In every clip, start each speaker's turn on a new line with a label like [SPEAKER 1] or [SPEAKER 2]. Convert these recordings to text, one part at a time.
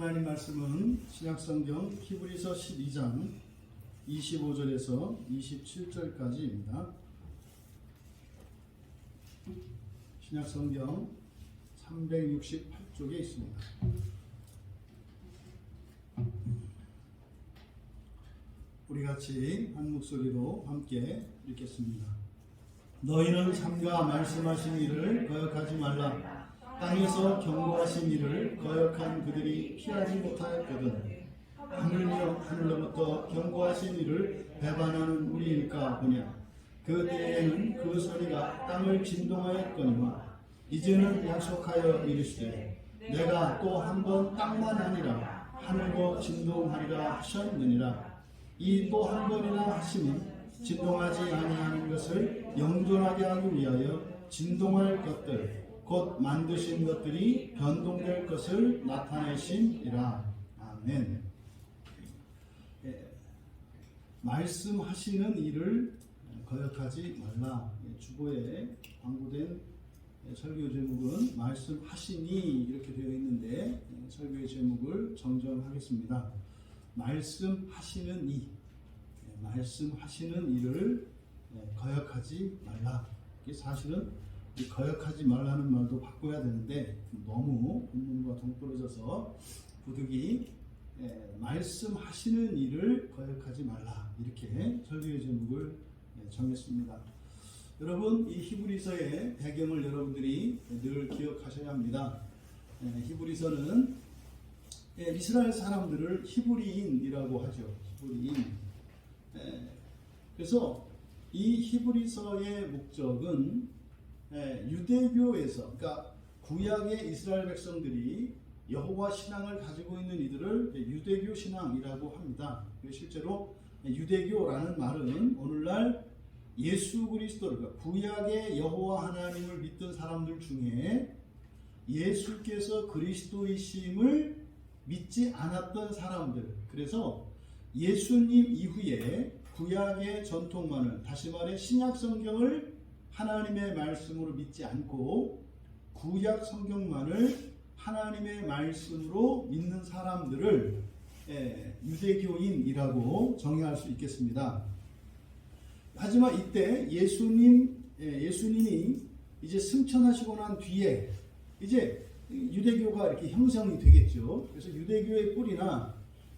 [SPEAKER 1] 하나님 말씀은 신약성경 히브리서 12장 25절에서 27절까지입니다. 신약성경 368쪽에 있습니다. 우리 같이 한 목소리로 함께 읽겠습니다. 너희는 삼가 말씀하신 일을 거역하지 말라. 땅에서 경고하신 일을 거역한 그들이 피하지 못하였거든. 하늘이여 하늘로부터 경고하신 일을 배반하는 우리일까 보냐. 그 때에는 그 소리가 땅을 진동하였거니와 이제는 약속하여 이르시되 내가 또 한 번 땅만 아니라 하늘도 진동하리라 하셨느니라. 이 또 한 번이나 하심은 진동하지 아니하는 것을 영존하게 하기 위하여 진동할 것들 곧 만드신 것들이 변동될 것을 나타내심이라. 아멘. 말씀하시는 일을 거역하지 말라. 주보에 광고된 설교 제목은 말씀하시니 이렇게 되어 있는데 설교의 제목을 정정하겠습니다. 말씀하시는 이, 말씀하시는 일을 거역하지 말라. 이게 사실은 이 거역하지 말라는 말도 바꿔야 되는데 너무 본문과 동떨어져서 부득이 말씀하시는 일을 거역하지 말라 이렇게 설교의 제목을 정했습니다. 여러분, 이 히브리서의 배경을 여러분들이 늘 기억하셔야 합니다. 히브리서는 이스라엘 사람들을 히브리인이라고 하죠. 히브리인. 그래서 이 히브리서의 목적은 유대교에서, 그러니까 구약의 이스라엘 백성들이 여호와 신앙을 가지고 있는 이들을 유대교 신앙이라고 합니다. 실제로 유대교라는 말은 오늘날 예수 그리스도를, 그러니까 구약의 여호와 하나님을 믿던 사람들 중에 예수께서 그리스도이심을 믿지 않았던 사람들, 그래서 예수님 이후에 구약의 전통만을, 다시 말해 신약 성경을 하나님의 말씀으로 믿지 않고 구약 성경만을 하나님의 말씀으로 믿는 사람들을 유대교인이라고 정의할 수 있겠습니다. 하지만 이때 예수님이 이제 승천하시고 난 뒤에 이제 유대교가 이렇게 형성이 되겠죠. 그래서 유대교의 뿌리나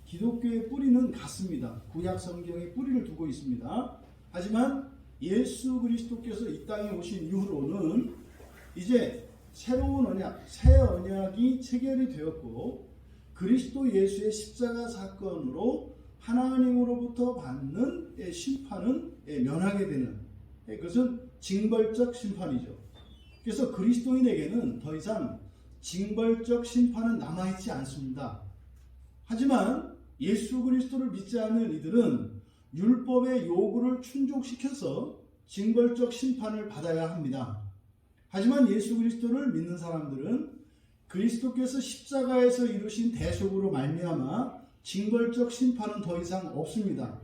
[SPEAKER 1] 기독교의 뿌리는 같습니다. 구약 성경의 뿌리를 두고 있습니다. 하지만 예수 그리스도께서 이 땅에 오신 이후로는 이제 새로운 언약, 새 언약이 체결이 되었고 그리스도 예수의 십자가 사건으로 하나님으로부터 받는 심판은 면하게 되는, 그것은 징벌적 심판이죠. 그래서 그리스도인에게는 더 이상 징벌적 심판은 남아있지 않습니다. 하지만 예수 그리스도를 믿지 않는 이들은 율법의 요구를 충족시켜서 징벌적 심판을 받아야 합니다. 하지만 예수 그리스도를 믿는 사람들은 그리스도께서 십자가에서 이루신 대속으로 말미암아 징벌적 심판은 더 이상 없습니다.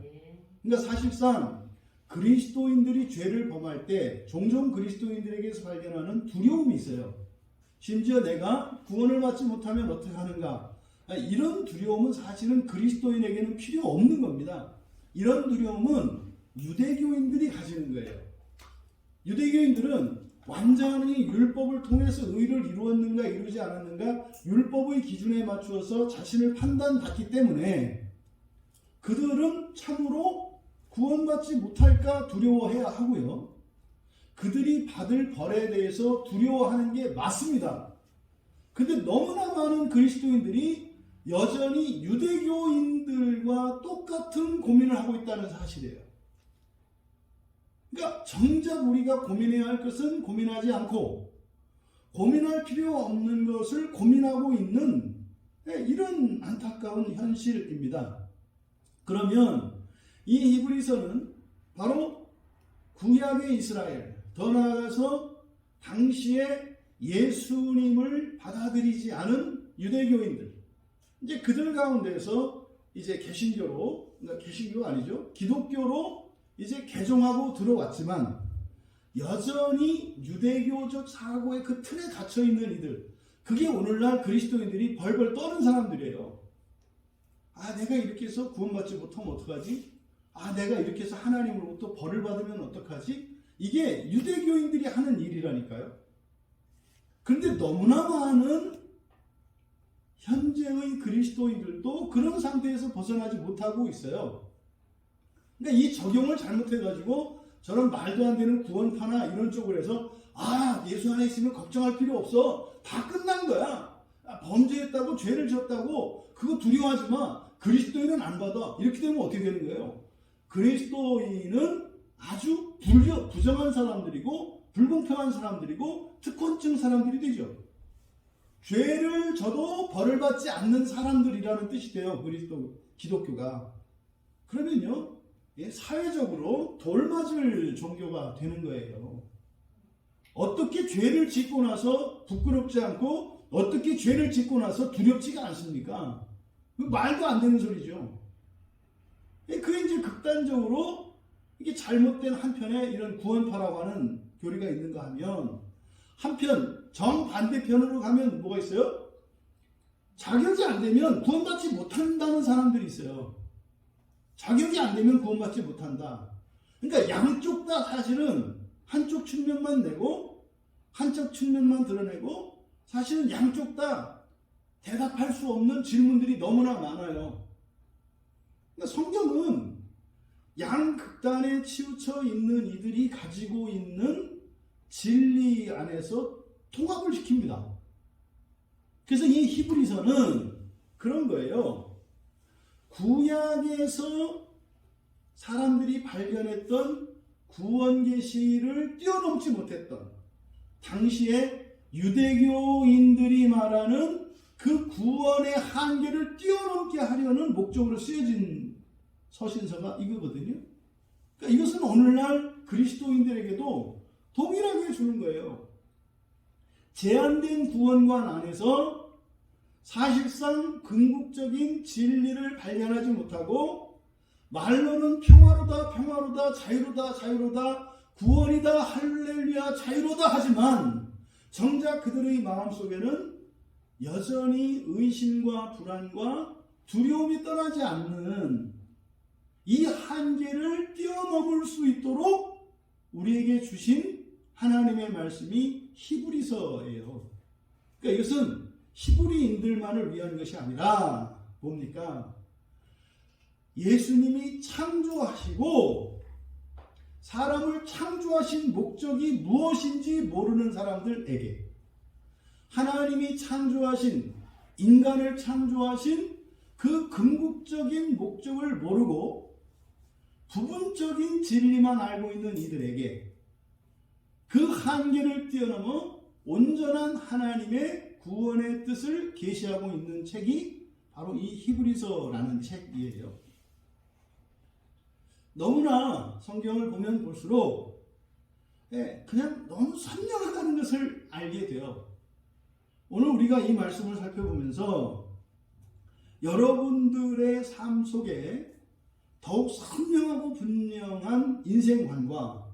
[SPEAKER 1] 그러니까 사실상 그리스도인들이 죄를 범할 때 종종 그리스도인들에게서 발견하는 두려움이 있어요. 심지어 내가 구원을 받지 못하면 어떻게 하는가? 이런 두려움은 사실은 그리스도인에게는 필요 없는 겁니다. 이런 두려움은 유대교인들이 가지는 거예요. 유대교인들은 완전히 율법을 통해서 의를 이루었는가 이루지 않았는가 율법의 기준에 맞추어서 자신을 판단받기 때문에 그들은 참으로 구원받지 못할까 두려워해야 하고요. 그들이 받을 벌에 대해서 두려워하는 게 맞습니다. 근데 너무나 많은 그리스도인들이 여전히 유대교인들과 똑같은 고민을 하고 있다는 사실이에요. 그러니까 정작 우리가 고민해야 할 것은 고민하지 않고 고민할 필요 없는 것을 고민하고 있는 이런 안타까운 현실입니다. 그러면 이 히브리서는 바로 구약의 이스라엘, 더 나아가서 당시에 예수님을 받아들이지 않은 유대교인들, 이제 그들 가운데서 이제 개신교로, 그러니까 개신교가 아니죠, 기독교로 이제 개종하고 들어왔지만 여전히 유대교적 사고의 그 틀에 갇혀 있는 이들, 그게 오늘날 그리스도인들이 벌벌 떠는 사람들이에요. 아, 내가 이렇게 해서 구원받지 못하면 어떡하지? 아, 내가 이렇게 해서 하나님으로부터 벌을 받으면 어떡하지? 이게 유대교인들이 하는 일이라니까요. 그런데 너무나 많은 현재의 그리스도인들도 그런 상태에서 벗어나지 못하고 있어요. 그러니까 이 적용을 잘못해가지고 저런 말도 안 되는 구원파나 이런 쪽으로 해서 아, 예수 안에 있으면 걱정할 필요 없어. 다 끝난 거야. 범죄했다고 죄를 졌다고 그거 두려워하지 마. 그리스도인은 안 받아. 이렇게 되면 어떻게 되는 거예요? 그리스도인은 아주 부정한 사람들이고 불공평한 사람들이고 특권층 사람들이 되죠. 죄를 져도 벌을 받지 않는 사람들이라는 뜻이 돼요. 기독교가. 그러면요, 사회적으로 돌맞을 종교가 되는 거예요. 어떻게 죄를 짓고 나서 부끄럽지 않고 어떻게 죄를 짓고 나서 두렵지가 않습니까? 말도 안 되는 소리죠. 그게 이제 극단적으로 이게 잘못된 한편에 이런 구원파라고 하는 교리가 있는가 하면, 한편 정반대편으로 가면 뭐가 있어요? 자격이 안 되면 구원받지 못한다는 사람들이 있어요. 자격이 안 되면 구원받지 못한다. 그러니까 양쪽 다 사실은 한쪽 측면만 내고 한쪽 측면만 드러내고 사실은 양쪽 다 대답할 수 없는 질문들이 너무나 많아요. 그러니까 성경은 양극단에 치우쳐 있는 이들이 가지고 있는 진리 안에서 통합을 시킵니다. 그래서 이 히브리서는 그런 거예요. 구약에서 사람들이 발견했던 구원 계시를 뛰어넘지 못했던 당시에 유대교인들이 말하는 그 구원의 한계를 뛰어넘게 하려는 목적으로 쓰여진 서신서가 이거거든요. 그러니까 이것은 오늘날 그리스도인들에게도 동일하게 주는 거예요. 제한된 구원관 안에서 사실상 궁극적인 진리를 발견하지 못하고 말로는 평화로다 평화로다 자유로다 자유로다 구원이다 할렐루야 자유로다 하지만 정작 그들의 마음속에는 여전히 의심과 불안과 두려움이 떠나지 않는 이 한계를 뛰어넘을 수 있도록 우리에게 주신 하나님의 말씀이 히브리서예요. 그러니까 이것은 히브리인들만을 위한 것이 아니라 뭡니까? 예수님이 창조하시고 사람을 창조하신 목적이 무엇인지 모르는 사람들에게 하나님이 창조하신 인간을 창조하신 그 궁극적인 목적을 모르고 부분적인 진리만 알고 있는 이들에게 그 한계를 뛰어넘어 온전한 하나님의 구원의 뜻을 계시하고 있는 책이 바로 이 히브리서라는 책이에요. 너무나 성경을 보면 볼수록 그냥 너무 선명하다는 것을 알게 돼요. 오늘 우리가 이 말씀을 살펴보면서 여러분들의 삶 속에 더욱 선명하고 분명한 인생관과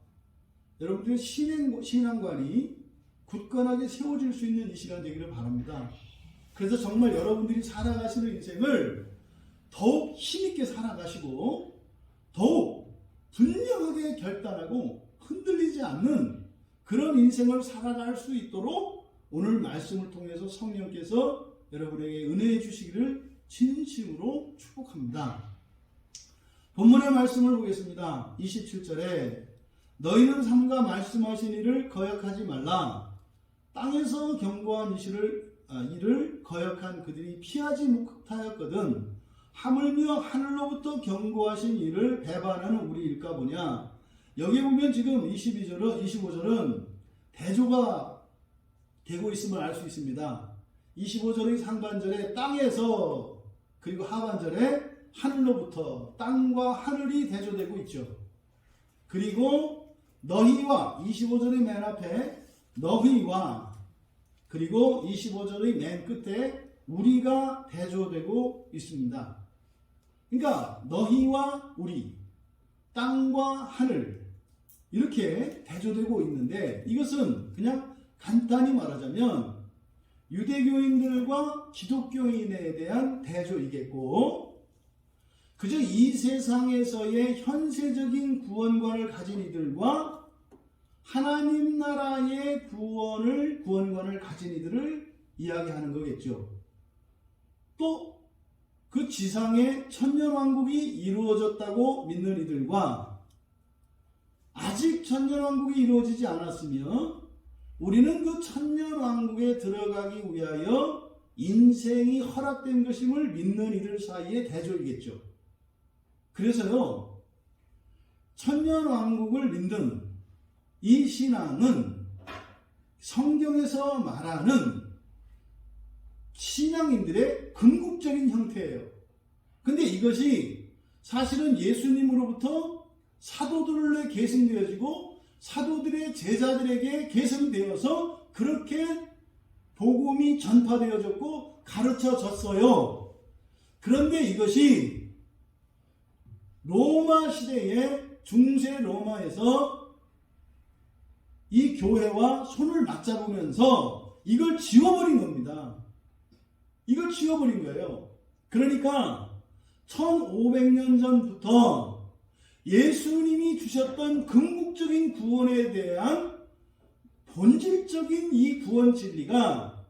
[SPEAKER 1] 여러분들의 신앙관이 굳건하게 세워질 수 있는 이 시간 되기를 바랍니다. 그래서 정말 여러분들이 살아가시는 인생을 더욱 힘있게 살아가시고 더욱 분명하게 결단하고 흔들리지 않는 그런 인생을 살아갈 수 있도록 오늘 말씀을 통해서 성령께서 여러분에게 은혜해 주시기를 진심으로 축복합니다. 본문의 말씀을 보겠습니다. 27절에 너희는 삼가 말씀하신 일을 거역하지 말라. 땅에서 경고한 일을 거역한 그들이 피하지 못하였거든 하물며 하늘로부터 경고하신 일을 배반하는 우리일까 보냐. 여기 보면 지금 25절은 대조가 되고 있음을 알 수 있습니다. 25절의 상반절에 땅에서 그리고 하반절에 하늘로부터 땅과 하늘이 대조되고 있죠. 그리고 너희와 25절의 맨 앞에 너희와 그리고 25절의 맨 끝에 우리가 대조되고 있습니다. 그러니까 너희와 우리, 땅과 하늘 이렇게 대조되고 있는데 이것은 그냥 간단히 말하자면 유대교인들과 기독교인에 대한 대조이겠고, 그저 이 세상에서의 현세적인 구원관을 가진 이들과 하나님 나라의 구원관을 가진 이들을 이야기하는 거겠죠. 또 그 지상에 천년왕국이 이루어졌다고 믿는 이들과 아직 천년왕국이 이루어지지 않았으며 우리는 그 천년왕국에 들어가기 위하여 인생이 허락된 것임을 믿는 이들 사이의 대조이겠죠. 그래서요, 천년왕국을 믿는 이 신앙은 성경에서 말하는 신앙인들의 궁극적인 형태예요. 근데 이것이 사실은 예수님으로부터 사도들로 계승되어지고 사도들의 제자들에게 계승되어서 그렇게 복음이 전파되어졌고 가르쳐졌어요. 그런데 이것이 로마 시대의 중세 로마에서 이 교회와 손을 맞잡으면서 이걸 지워버린 겁니다. 이걸 지워버린 거예요. 그러니까 1500년 전부터 예수님이 주셨던 궁극적인 구원에 대한 본질적인 이 구원 진리가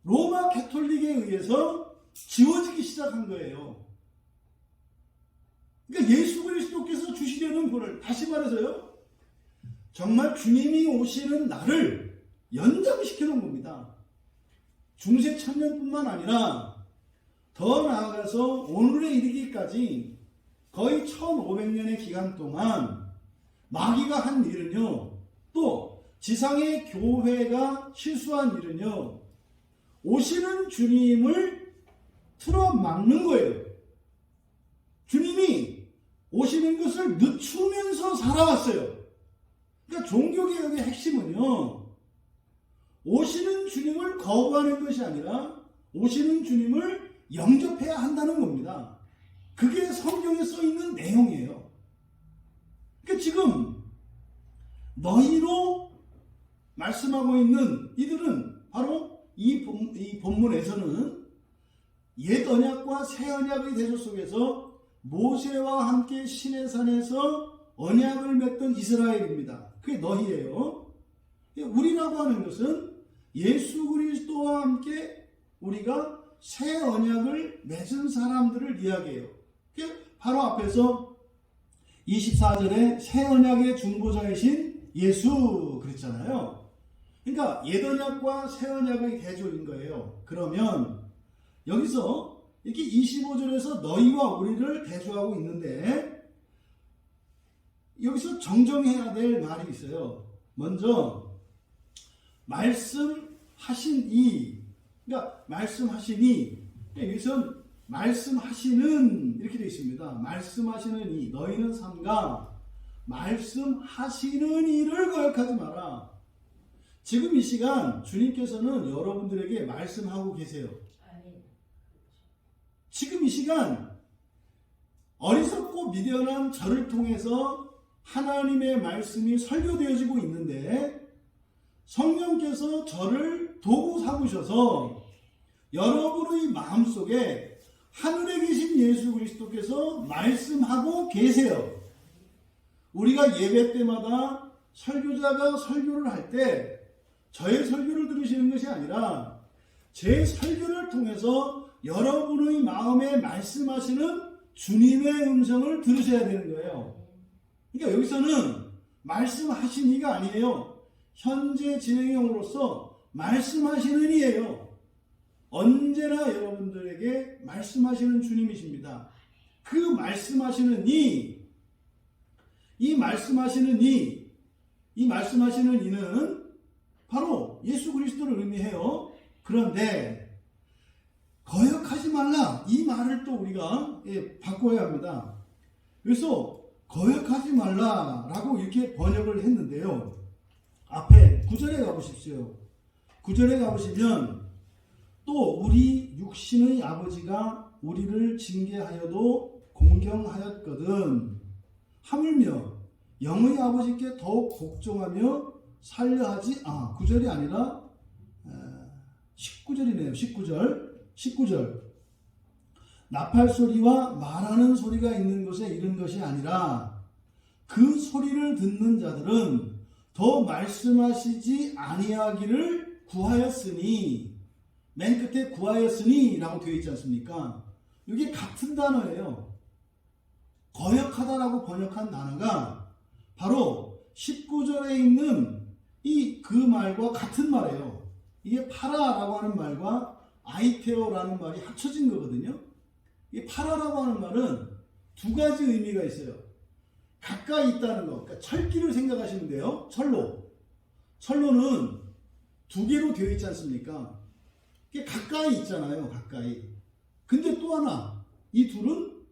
[SPEAKER 1] 로마 가톨릭에 의해서 지워지기 시작한 거예요. 그러니까 예수 그리스도께서 주시려는 구원을, 다시 말해서요, 정말 주님이 오시는 날을 연장시켜 놓은 겁니다. 중세 천년뿐만 아니라 더 나아가서 오늘에 이르기까지 거의 1500년의 기간 동안 마귀가 한 일은요, 또 지상의 교회가 실수한 일은요, 오시는 주님을 틀어막는 거예요. 주님이 오시는 것을 늦추면서 살아왔어요. 그러니까 종교개혁의 핵심은요, 오시는 주님을 거부하는 것이 아니라 오시는 주님을 영접해야 한다는 겁니다. 그게 성경에 써 있는 내용이에요. 그러니까 지금 너희로 말씀하고 있는 이들은 바로 이 본문에서는 옛 언약과 새 언약의 대조 속에서 모세와 함께 시내산에서 언약을 맺던 이스라엘입니다. 그게 너희예요. 우리라고 하는 것은 예수 그리스도와 함께 우리가 새 언약을 맺은 사람들을 이야기해요. 바로 앞에서 24절에 새 언약의 중보자이신 예수 그랬잖아요. 그러니까 옛 언약과 새 언약의 대조인 거예요. 그러면 여기서 이렇게 25절에서 너희와 우리를 대조하고 있는데 여기서 정정해야 될 말이 있어요. 먼저 말씀하신 이, 그러니까 말씀하시니, 여기서는 말씀하시는 이렇게 되어 있습니다. 말씀하시는 이, 너희는 삼가 말씀하시는 이를 거역하지 마라. 지금 이 시간 주님께서는 여러분들에게 말씀하고 계세요. 지금 이 시간 어리석고 미련한 저를 통해서 하나님의 말씀이 설교되어지고 있는데 성령께서 저를 도구 삼으셔서 여러분의 마음속에 하늘에 계신 예수 그리스도께서 말씀하고 계세요. 우리가 예배 때마다 설교자가 설교를 할 때 저의 설교를 들으시는 것이 아니라 제 설교를 통해서 여러분의 마음에 말씀하시는 주님의 음성을 들으셔야 되는 거예요. 그러니까 여기서는 말씀하신 이가 아니에요. 현재 진행형으로서 말씀하시는 이예요. 언제나 여러분들에게 말씀하시는 주님이십니다. 그 말씀하시는 이 말씀하시는 이는 바로 예수 그리스도를 의미해요. 그런데 거역하지 말라, 이 말을 또 우리가 바꿔야 합니다. 그래서 거역하지 말라라고 이렇게 번역을 했는데요. 앞에 9절에 가보십시오. 9절에 가보시면 또 우리 육신의 아버지가 우리를 징계하여도 공경하였거든 하물며 영의 아버지께 더욱 복종하며 살려하지 9절이 아니라 19절이네요. 19절. 나팔 소리와 말하는 소리가 있는 곳에 이른 것이 아니라 그 소리를 듣는 자들은 더 말씀하시지 아니하기를 구하였으니, 맨 끝에 구하였으니 라고 되어 있지 않습니까? 이게 같은 단어예요. 거역하다라고 번역한 단어가 바로 19절에 있는 그 말과 같은 말이에요. 이게 파라라고 하는 말과 아이테오라는 말이 합쳐진 거거든요. 이 파라라고 하는 말은 두 가지 의미가 있어요. 가까이 있다는 거, 그러니까 철기를 생각하시면 돼요. 철로는 두 개로 되어 있지 않습니까? 이게 가까이 있잖아요. 가까이. 근데 또 하나, 이 둘은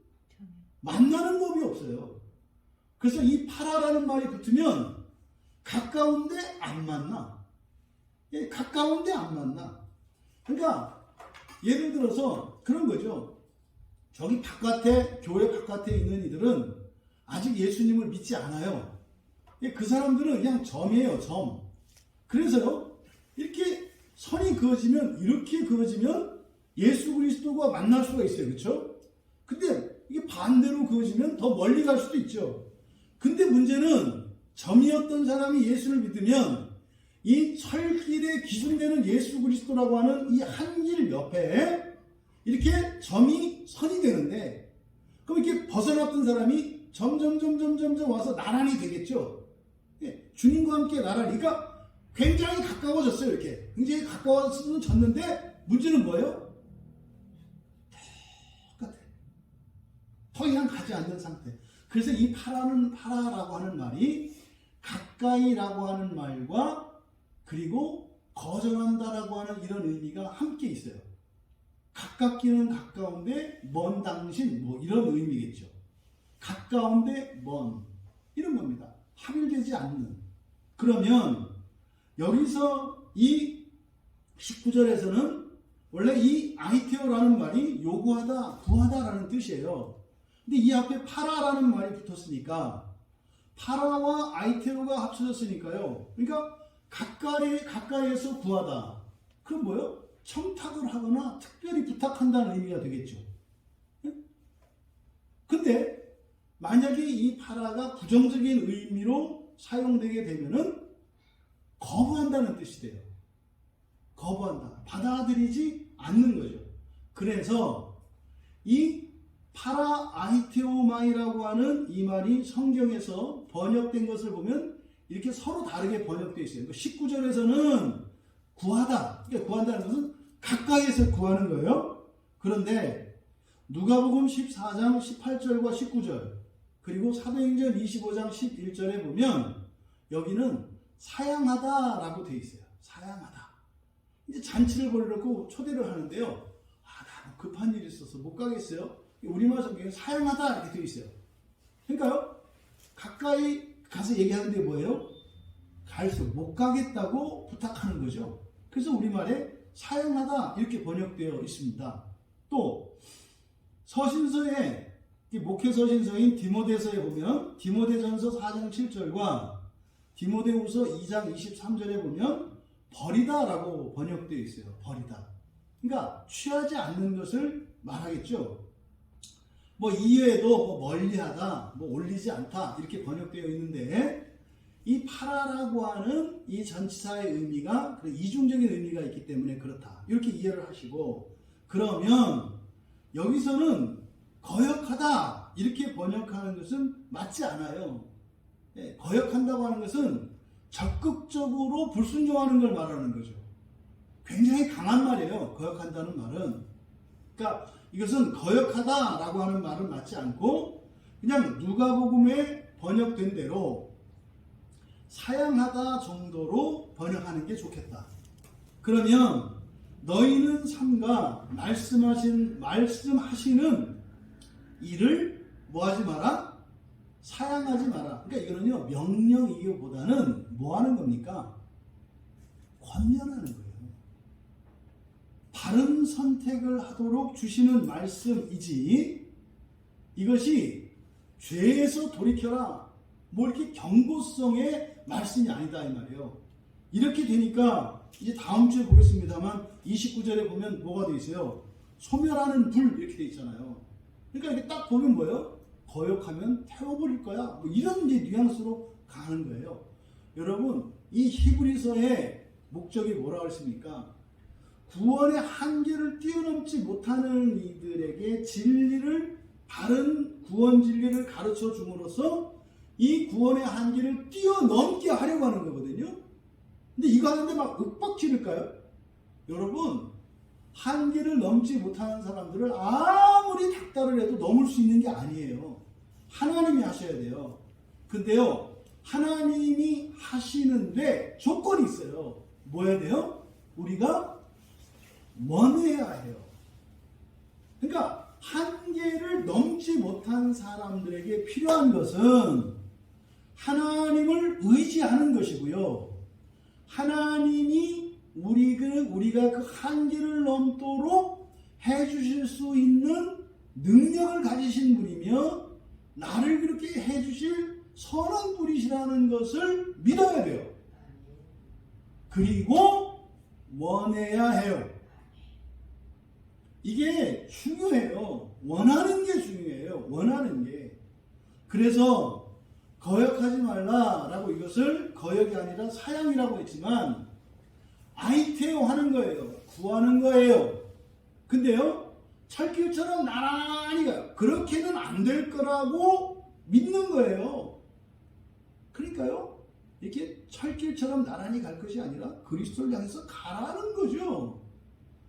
[SPEAKER 1] 만나는 법이 없어요. 그래서 이 파라라는 말이 붙으면 가까운데 안 만나. 가까운데 안 만나. 그러니까 예를 들어서 그런 거죠. 저기 교회 바깥에 있는 이들은 아직 예수님을 믿지 않아요. 그 사람들은 그냥 점이에요, 점. 그래서요, 이렇게 선이 그어지면, 이렇게 그어지면 예수 그리스도가 만날 수가 있어요. 그렇죠? 근데 이게 반대로 그어지면 더 멀리 갈 수도 있죠. 근데 문제는 점이었던 사람이 예수를 믿으면 이 철길에 기준되는 예수 그리스도라고 하는 이 한 길 옆에 이렇게 점이 선이 되는데, 그럼 이렇게 벗어났던 사람이 점점 와서 나란히 되겠죠. 주님과 함께 나란히. 그러니까 굉장히 가까워졌어요. 이렇게 굉장히 가까워졌는데 문제는 뭐예요? 똑같아. 더 이상 가지 않는 상태. 그래서 이 파라라고 하는 말이 가까이라고 하는 말과 그리고 거절한다라고 하는 이런 의미가 함께 있어요. 가깝기는 가까운데 먼 당신, 뭐 이런 의미겠죠. 가까운데 먼, 이런 겁니다. 합일되지 않는. 그러면 여기서 이 19절에서는 원래 이 아이테오라는 말이 요구하다, 구하다라는 뜻이에요. 근데 이 앞에 파라라는 말이 붙었으니까 파라와 아이테오가 합쳐졌으니까요. 그러니까 가까이에서 구하다. 그럼 뭐요? 청탁을 하거나 특별히 부탁한다는 의미가 되겠죠. 근데 만약에 이 파라가 부정적인 의미로 사용되게 되면은 거부한다는 뜻이 돼요. 거부한다. 받아들이지 않는 거죠. 그래서 이 파라 아이테오마이라고 하는 이 말이 성경에서 번역된 것을 보면 이렇게 서로 다르게 번역되어 있어요. 19절에서는 구하다. 그러니까 구한다는 것은 가까이에서 구하는 거예요. 그런데 누가복음 14장 18절과 19절 그리고 사도행전 25장 11절에 보면 여기는 사양하다라고 되어 있어요. 사양하다. 이제 잔치를 벌이려고 초대를 하는데요. 나 급한 일이 있어서 못 가겠어요. 우리말 성경에 사양하다 이렇게 되어 있어요. 그러니까요. 가까이 가서 얘기하는 게 뭐예요? 갈수록 못 가겠다고 부탁하는 거죠. 그래서 우리말에 사양하다 이렇게 번역되어 있습니다. 또 서신서에 목회 서신서인 디모데서에 보면 디모데전서 4장 7절과 디모데후서 2장 23절에 보면 버리다라고 번역되어 있어요. 버리다. 그러니까 취하지 않는 것을 말하겠죠. 이외에도 멀리하다, 올리지 않다 이렇게 번역되어 있는데 이 파라라고 하는 이 전치사의 의미가 이중적인 의미가 있기 때문에 그렇다. 이렇게 이해를 하시고, 그러면 여기서는 거역하다 이렇게 번역하는 것은 맞지 않아요. 거역한다고 하는 것은 적극적으로 불순종하는 걸 말하는 거죠. 굉장히 강한 말이에요. 거역한다는 말은. 그러니까 이것은 거역하다라고 하는 말은 맞지 않고 그냥 누가복음에 번역된 대로 사양하다 정도로 번역하는 게 좋겠다. 그러면 너희는 삼가 말씀하시는 일을 뭐하지 마라? 사양하지 마라. 그러니까 이거는요 명령이기보다는 뭐 하는 겁니까? 권면하는 거예요. 바른 선택을 하도록 주시는 말씀이지 이것이 죄에서 돌이켜라 이렇게 경고성의 말씀이 아니다 이 말이에요. 이렇게 되니까 이제 다음 주에 보겠습니다만 29절에 보면 뭐가 돼 있어요? 소멸하는 불 이렇게 돼 있잖아요. 그러니까 이렇게 딱 보면 뭐예요? 거역하면 태워버릴 거야. 뭐 이런 이제 뉘앙스로 가는 거예요. 여러분, 이 히브리서의 목적이 뭐라고 했습니까? 구원의 한계를 뛰어넘지 못하는 이들에게 진리를, 바른 구원 진리를 가르쳐 줌으로써 이 구원의 한계를 뛰어넘게 하려고 하는 거거든요. 근데 이거 하는데 막 윽박지를까요? 여러분, 한계를 넘지 못하는 사람들을 아무리 닥달을 해도 넘을 수 있는 게 아니에요. 하나님이 하셔야 돼요. 근데요, 하나님이 하시는데 조건이 있어요. 뭐 해야 돼요? 우리가 원해야 해요. 그러니까 한계를 넘지 못한 사람들에게 필요한 것은 하나님을 의지하는 것이고요. 하나님이 우리가 그 한계를 넘도록 해주실 수 있는 능력을 가지신 분이며 나를 그렇게 해주실 선한 분이시라는 것을 믿어야 돼요. 그리고 원해야 해요. 이게 중요해요. 원하는 게 중요해요. 원하는 게. 그래서 거역하지 말라라고 이것을 거역이 아니라 사양이라고 했지만 아이테오 하는 거예요. 구하는 거예요. 근데요, 철길처럼 나란히 가요. 그렇게는 안 될 거라고 믿는 거예요. 그러니까요, 이렇게 철길처럼 나란히 갈 것이 아니라 그리스도를 향해서 가라는 거죠.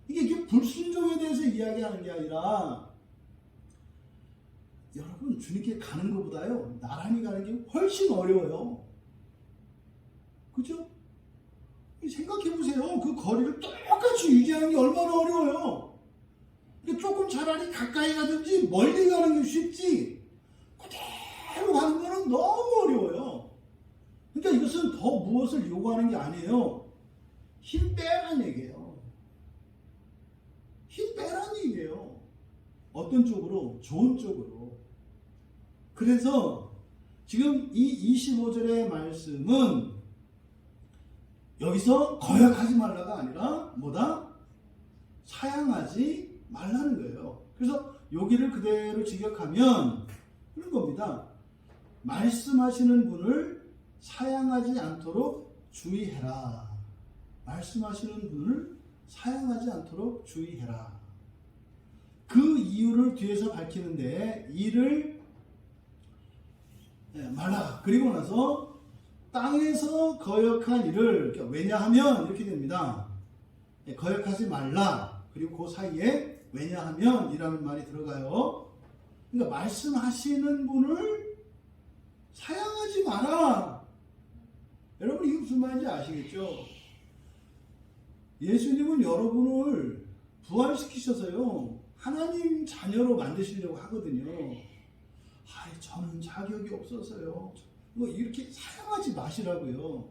[SPEAKER 1] 이게 불순종에 대해서 이야기하는 게 아니라, 여러분, 주님께 가는 것보다요, 나란히 가는 게 훨씬 어려워요. 그죠? 생각해 보세요. 그 거리를 똑같이 유지하는 게 얼마나 어려워요. 조금 차라리 가까이 가든지 멀리 가는 게 쉽지, 그대로 가는 거는 너무 어려워요. 그러니까 이것은 더 무엇을 요구하는 게 아니에요. 힘 빼라는 얘기예요. 힘 빼라는 얘기예요. 어떤 쪽으로? 좋은 쪽으로. 그래서 지금 이 25절의 말씀은 여기서 거역하지 말라가 아니라 뭐다? 사양하지 말라는 거예요. 그래서 여기를 그대로 직역하면 그런 겁니다. 말씀하시는 분을 사양하지 않도록 주의해라. 말씀하시는 분을 사양하지 않도록 주의해라. 그 이유를 뒤에서 밝히는데, 이를 말라. 그리고 나서 땅에서 거역한 일을, 왜냐하면 이렇게 됩니다. 거역하지 말라. 그리고 그 사이에 왜냐하면 이라는 말이 들어가요. 그러니까 말씀하시는 분을 사양하지 마라. 여러분, 이게 무슨 말인지 아시겠죠? 예수님은 여러분을 부활시키셔서요, 하나님 자녀로 만드시려고 하거든요. 저는 자격이 없어서요, 뭐 이렇게 사양하지 마시라고요.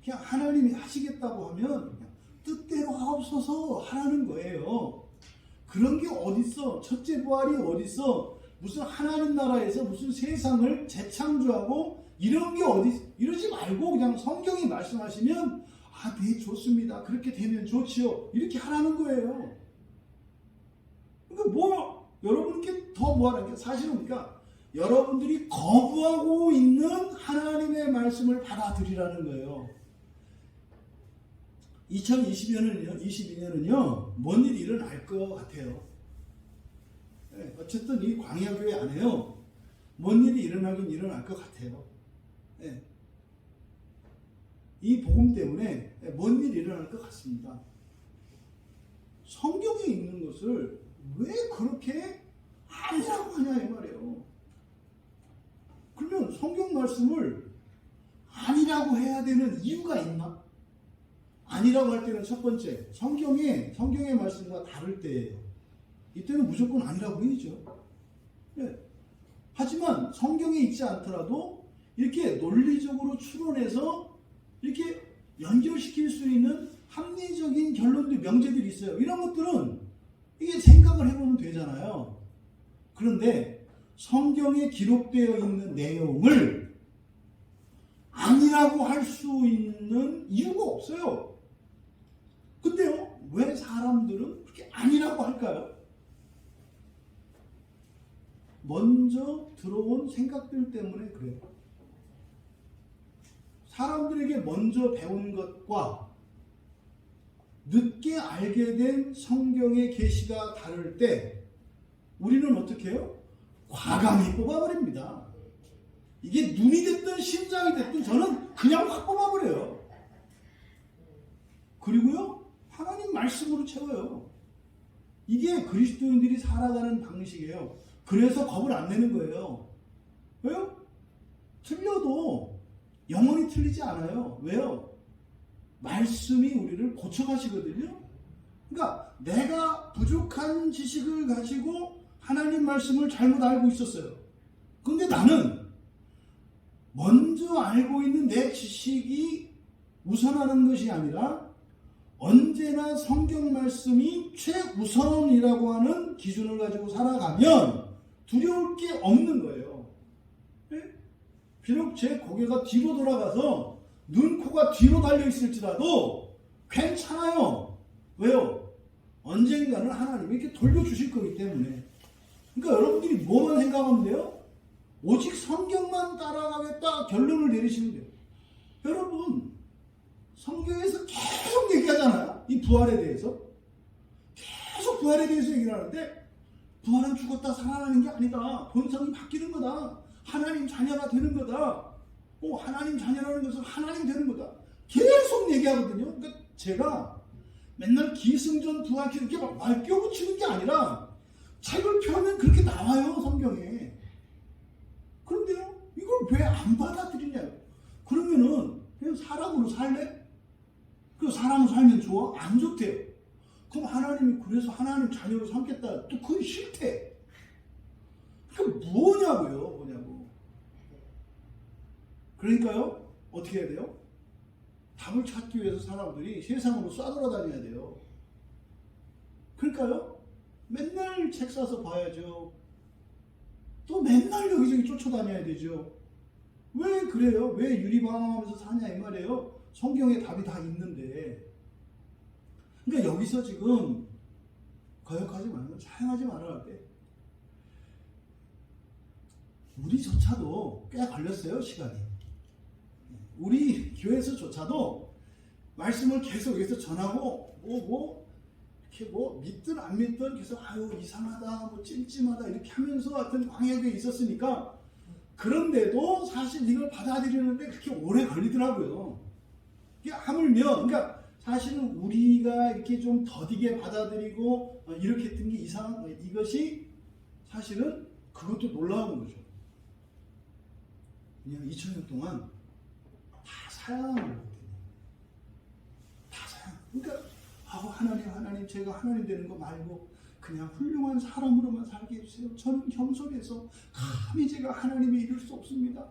[SPEAKER 1] 그냥 하나님이 하시겠다고 하면 그냥 뜻대로 하옵소서 하라는 거예요. 그런 게 어딨어? 첫째 부활이 어딨어? 무슨 하나님 나라에서 무슨 세상을 재창조하고 이런 게 어디, 이러지 말고 그냥 성경이 말씀하시면 네, 좋습니다. 그렇게 되면 좋지요. 이렇게 하라는 거예요. 그러니까 여러분께 더 뭐하는 게 사실은, 그러니까 여러분들이 거부하고 있는 하나님의 말씀을 받아들이라는 거예요. 2022년은요, 뭔 일이 일어날 것 같아요. 어쨌든 이 광야교회 안에요, 뭔 일이 일어나긴 일어날 것 같아요. 이 복음 때문에 뭔 일이 일어날 것 같습니다. 성경에 있는 것을 왜 그렇게 아니라고 하냐 이 말이에요. 그러면 성경 말씀을 아니라고 해야 되는 이유가 있나? 아니라고 할 때는 첫 번째, 성경의 말씀과 다를 때예요. 이때는 무조건 아니라고 해야죠. 하지만 성경에 있지 않더라도 이렇게 논리적으로 추론해서 이렇게 연결시킬 수 있는 합리적인 결론들, 명제들이 있어요. 이런 것들은 이게 생각을 해보면 되잖아요. 그런데 성경에 기록되어 있는 내용을 아니라고 할 수 있는 이유가 없어요. 근데요, 왜 사람들은 그렇게 아니라고 할까요? 먼저 들어온 생각들 때문에 그래요. 사람들에게 먼저 배운 것과 늦게 알게 된 성경의 계시가 다를 때 우리는 어떻게 해요? 과감히 뽑아버립니다. 이게 눈이 됐든 심장이 됐든 저는 그냥 확 뽑아버려요. 그리고요, 하나님 말씀으로 채워요. 이게 그리스도인들이 살아가는 방식이에요. 그래서 겁을 안 내는 거예요. 왜요? 틀려도 영원히 틀리지 않아요. 왜요? 말씀이 우리를 고쳐가시거든요. 그러니까 내가 부족한 지식을 가지고 하나님 말씀을 잘못 알고 있었어요. 근데 나는 먼저 알고 있는 내 지식이 우선하는 것이 아니라 언제나 성경 말씀이 최우선이라고 하는 기준을 가지고 살아가면 두려울 게 없는 거예요. 비록 제 고개가 뒤로 돌아가서 눈, 코가 뒤로 달려있을지라도 괜찮아요. 왜요? 언젠가는 하나님이 이렇게 돌려주실 거기 때문에. 그러니까 여러분들이 뭐만 생각하면 돼요? 오직 성경만 따라가겠다 결론을 내리시면 돼요. 여러분, 성경에서 계속 얘기하잖아요. 이 부활에 대해서. 계속 부활에 대해서 얘기를 하는데 부활은 죽었다 살아나는 게 아니다. 본성이 바뀌는 거다. 하나님 자녀가 되는 거다. 하나님 자녀라는 것은 하나님 되는 거다. 계속 얘기하거든요. 그러니까 제가 맨날 기승전 부활 이렇게 막 말껴 붙이는 게 아니라 책을 펴면 그렇게 나와요, 성경에. 그런데요, 이걸 왜 안 받아들이냐요. 그러면은 그냥 사람으로 살래? 그 사람으로 살면 좋아? 안 좋대요. 그럼 하나님이 그래서 하나님 자녀로 삼겠다. 또 그건 싫대. 그러니까 뭐냐고요. 그러니까요, 어떻게 해야 돼요? 답을 찾기 위해서 사람들이 세상으로 쏴돌아다녀야 돼요. 그러니까요, 맨날 책 사서 봐야죠. 또 맨날 여기저기 쫓아다녀야 되죠. 왜 그래요? 왜 유리방황하면서 사냐 이 말이에요. 성경에 답이 다 있는데. 그러니까 여기서 지금 거역하지 말고 사용하지 말아야 돼. 우리조차도 꽤 걸렸어요, 시간이. 우리 교회에서조차도 말씀을 계속 여기서 전하고 이렇게 믿든 안 믿든 계속 이상하다, 찜찜하다 이렇게 하면서 하여튼 광야에 있었으니까. 그런데도 사실 이걸 받아들이는데 그렇게 오래 걸리더라고요. 이게 하물며, 그러니까 사실은 우리가 이렇게 좀 더디게 받아들이고 이렇게 했던 게 이것이 사실은 그것도 놀라운 거죠. 그냥 2000년 동안 다 사양한 거거든요. 다 사양. 그러니까 하나님 제가 하나님 되는 거 말고 그냥 훌륭한 사람으로만 살게 해주세요. 저는 겸손해서 감히 제가 하나님이 이룰 수 없습니다.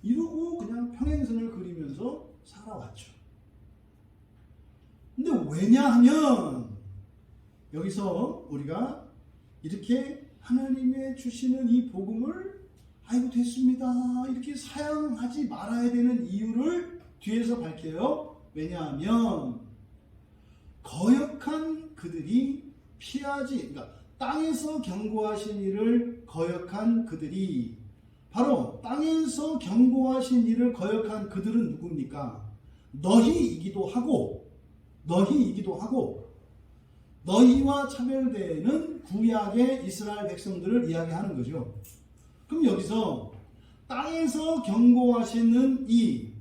[SPEAKER 1] 이러고 그냥 평행선을 그리면서 살아왔죠. 근데 왜냐하면 여기서 우리가 이렇게 하나님의 주시는 이 복음을 됐습니다. 이렇게 사양하지 말아야 되는 이유를 뒤에서 밝혀요. 왜냐하면 거역한 그들이 그러니까 땅에서 경고하신 이를 거역한 그들이, 바로 땅에서 경고하신 이를 거역한 그들은 누굽니까? 너희이기도 하고 너희와 차별되는 구약의 이스라엘 백성들을 이야기하는 거죠. 그럼 여기서 땅에서 경고하시는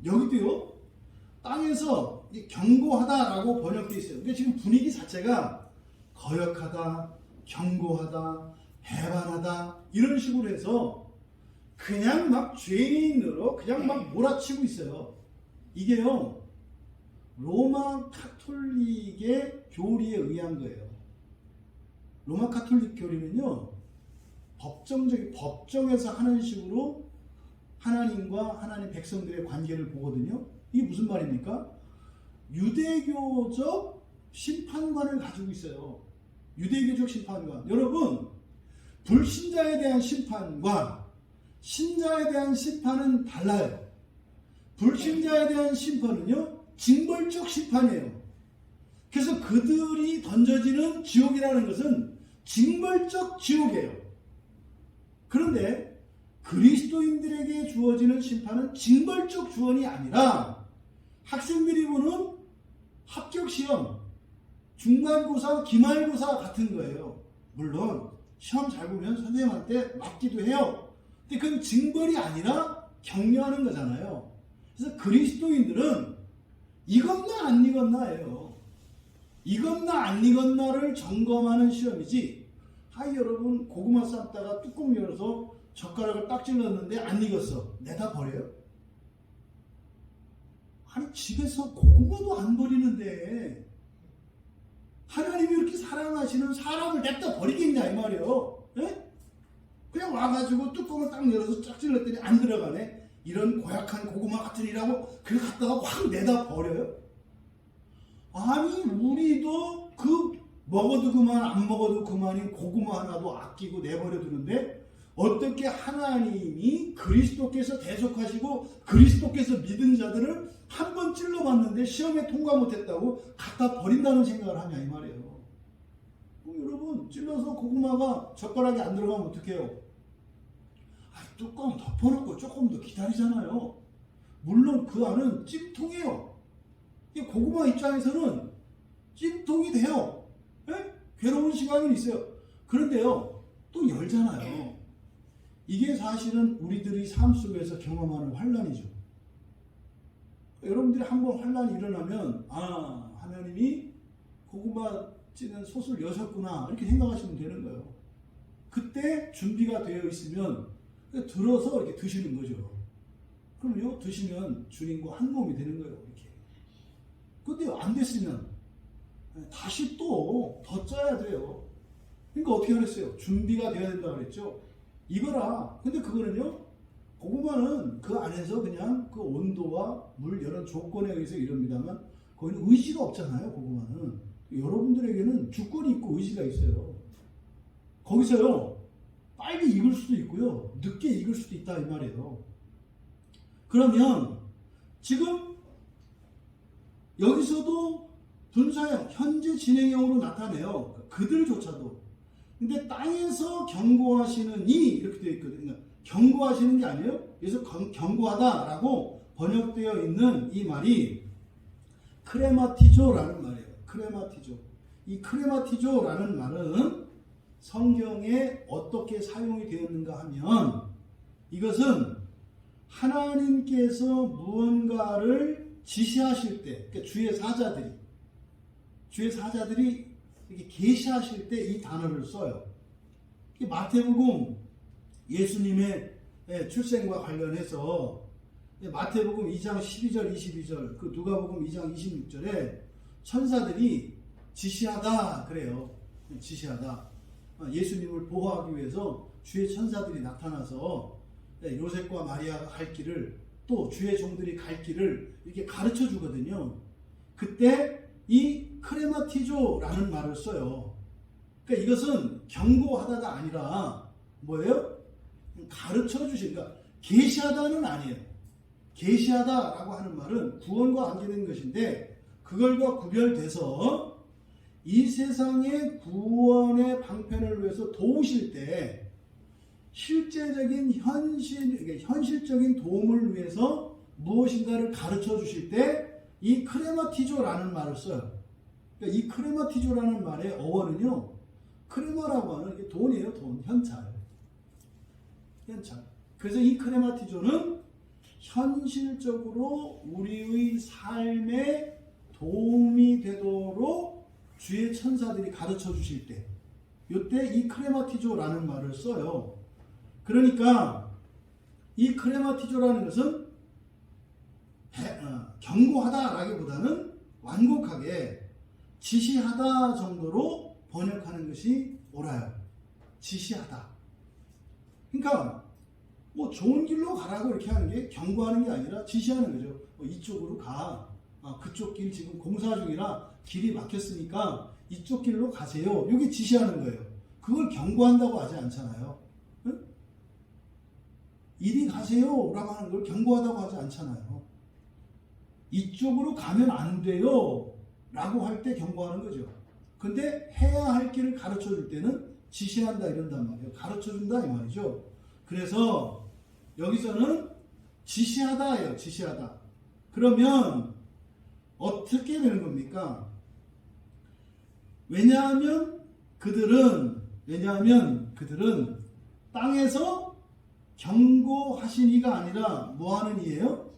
[SPEAKER 1] 여기도요, 땅에서 경고하다라고 번역되어 있어요. 그러니까 지금 분위기 자체가 거역하다, 경고하다, 배반하다 이런 식으로 해서 그냥 막 죄인으로 그냥 막 몰아치고 있어요. 이게요, 로마 카톨릭의 교리에 의한 거예요. 로마 카톨릭 교리는요, 법정에서 하는 식으로 하나님과 하나님 백성들의 관계를 보거든요. 이게 무슨 말입니까? 유대교적 심판관을 가지고 있어요. 유대교적 심판관. 여러분, 불신자에 대한 심판과 신자에 대한 심판은 달라요. 불신자에 대한 심판은요, 징벌적 심판이에요. 그래서 그들이 던져지는 지옥이라는 것은 징벌적 지옥이에요. 그런데 그리스도인들에게 주어지는 심판은 징벌적 주원이 아니라 학생들이 보는 합격시험, 중간고사, 기말고사 같은 거예요. 물론 시험 잘 보면 선생님한테 맞기도 해요. 근데 그건 징벌이 아니라 격려하는 거잖아요. 그래서 그리스도인들은 익었나 안 익었나예요. 익었나 안 익었나를 점검하는 시험이지. 하이 여러분, 고구마 삶다가 뚜껑 열어서 젓가락을 딱 찔렀는데 안 익었어. 내다 버려요? 아니, 집에서 고구마도 안 버리는데 하나님이 이렇게 사랑하시는 사람을 냅다 버리겠냐 이 말이에요. 예? 그냥 와가지고 뚜껑을 딱 열어서 쫙 찔렀더니 안 들어가네. 이런 고약한 고구마 같으니라고 그걸 갖다가 확 내다 버려요? 아니, 우리도 그 먹어도 그만 안 먹어도 그만인 고구마 하나도 아끼고 내버려 두는데 어떻게 하나님이 그리스도께서 대속하시고 그리스도께서 믿은 자들을 한 번 찔러봤는데 시험에 통과 못했다고 갖다 버린다는 생각을 하냐 이 말이에요. 여러분, 찔러서 고구마가 젓가락에 안 들어가면 어떡해요? 뚜껑 덮어놓고 조금 더 기다리잖아요. 물론 그 안은 찜통이에요. 고구마 입장에서는 찜통이 돼요. 예? 괴로운 시간이 있어요. 그런데요, 또 열잖아요. 이게 사실은 우리들이 삶 속에서 경험하는 환난이죠. 여러분들이 한번 환난이 일어나면 하나님이 고구마 찌는 솥을 여셨구나 이렇게 생각하시면 되는 거예요. 그때 준비가 되어 있으면 들어서 이렇게 드시는 거죠. 그럼요, 드시면 주님과 한 몸이 되는 거예요. 이렇게. 근데 안 됐으면 다시 또 더 짜야 돼요. 그러니까 어떻게 하랬어요? 준비가 되어야 된다고 그랬죠. 이거라. 근데 그거는요, 고구마는 그 안에서 그냥 그 온도와 물 이런 조건에 의해서 이럽니다만 거기는 의지가 없잖아요. 고구마는 여러분들에게는 주권이 있고 의지가 있어요. 거기서요 빨리 익을 수도 있고요 늦게 익을 수도 있다 이 말이에요. 그러면 지금 여기서도 분사형 현재 진행형으로 나타내요. 그들조차도. 근데 땅에서 경고하시는 이 이렇게 되어 있거든요. 경고하시는 게 아니에요. 그래서 경고하다라고 번역되어 있는 이 말이 크레마티조라는 말이에요. 크레마티조. 이 크레마티조라는 말은 성경에 어떻게 사용이 되었는가 하면 이것은 하나님께서 무언가를 지시하실 때, 그러니까 주의 사자들이 이렇게 계시하실 때 이 단어를 써요. 마태복음 예수님의 출생과 관련해서 마태복음 2장 12절 22절 그 누가복음 2장 26절에 천사들이 지시하다 그래요. 지시하다. 예수님을 보호하기 위해서 주의 천사들이 나타나서 요셉과 마리아가 갈 길을 또 주의 종들이 갈 길을 이렇게 가르쳐 주거든요. 그때 이 크레마티조라는 말을 써요. 그러니까 이것은 경고하다가 아니라 뭐예요? 가르쳐 주신, 그러니까 계시하다는 아니에요. 계시하다라고 하는 말은 구원과 관계된 것인데 그걸과 구별돼서 이 세상의 구원의 방편을 위해서 도우실 때 실제적인 현실적인 도움을 위해서 무엇인가를 가르쳐 주실 때 이 크레마티조라는 말을 써요. 그러니까 이 크레마티조라는 말의 어원은요, 크레마라고 하는 게 돈이에요. 돈, 현찰. 그래서 이 크레마티조는 현실적으로 우리의 삶에 도움이 되도록 주의 천사들이 가르쳐 주실 때 이때 이 크레마티조라는 말을 써요. 그러니까 이 크레마티조라는 것은 경고하다라기보다는 완곡하게 지시하다 정도로 번역하는 것이 옳아요. 지시하다. 그러니까 뭐 좋은 길로 가라고 이렇게 하는 게 경고하는 게 아니라 지시하는 거죠. 이쪽으로 가. 그쪽 길 지금 공사 중이라 길이 막혔으니까 이쪽 길로 가세요. 이게 지시하는 거예요. 그걸 경고한다고 하지 않잖아요. 응? 이리 가세요 라고 하는 걸 경고하다고 하지 않잖아요. 이쪽으로 가면 안 돼요. 라고 할 때 경고하는 거죠. 근데 해야 할 길을 가르쳐 줄 때는 지시한다 이런단 말이에요. 가르쳐 준다 이 말이죠. 그래서 여기서는 지시하다예요. 지시하다. 그러면 어떻게 되는 겁니까? 왜냐하면 그들은 땅에서 경고하신 이가 아니라 뭐 하는 이예요?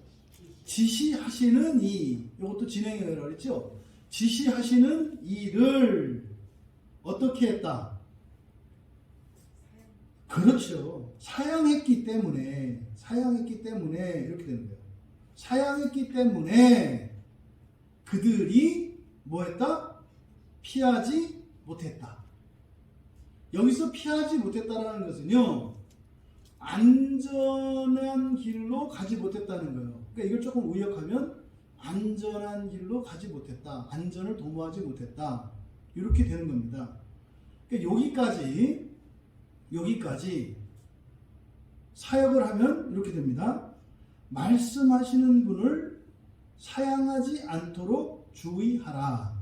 [SPEAKER 1] 지시하시는 이. 이것도 진행이라고 그랬죠? 지시하시는 이를 어떻게 했다? 그렇죠. 사양했기 때문에 이렇게 되는 거예요. 사양했기 때문에 그들이 뭐 했다? 피하지 못했다. 여기서 피하지 못했다라는 것은요, 안전한 길로 가지 못했다는 거예요. 그러니까 이걸 조금 의역하면 안전한 길로 가지 못했다. 안전을 도모하지 못했다. 이렇게 되는 겁니다. 그러니까 여기까지 사역을 하면 이렇게 됩니다. 말씀하시는 분을 사양하지 않도록 주의하라.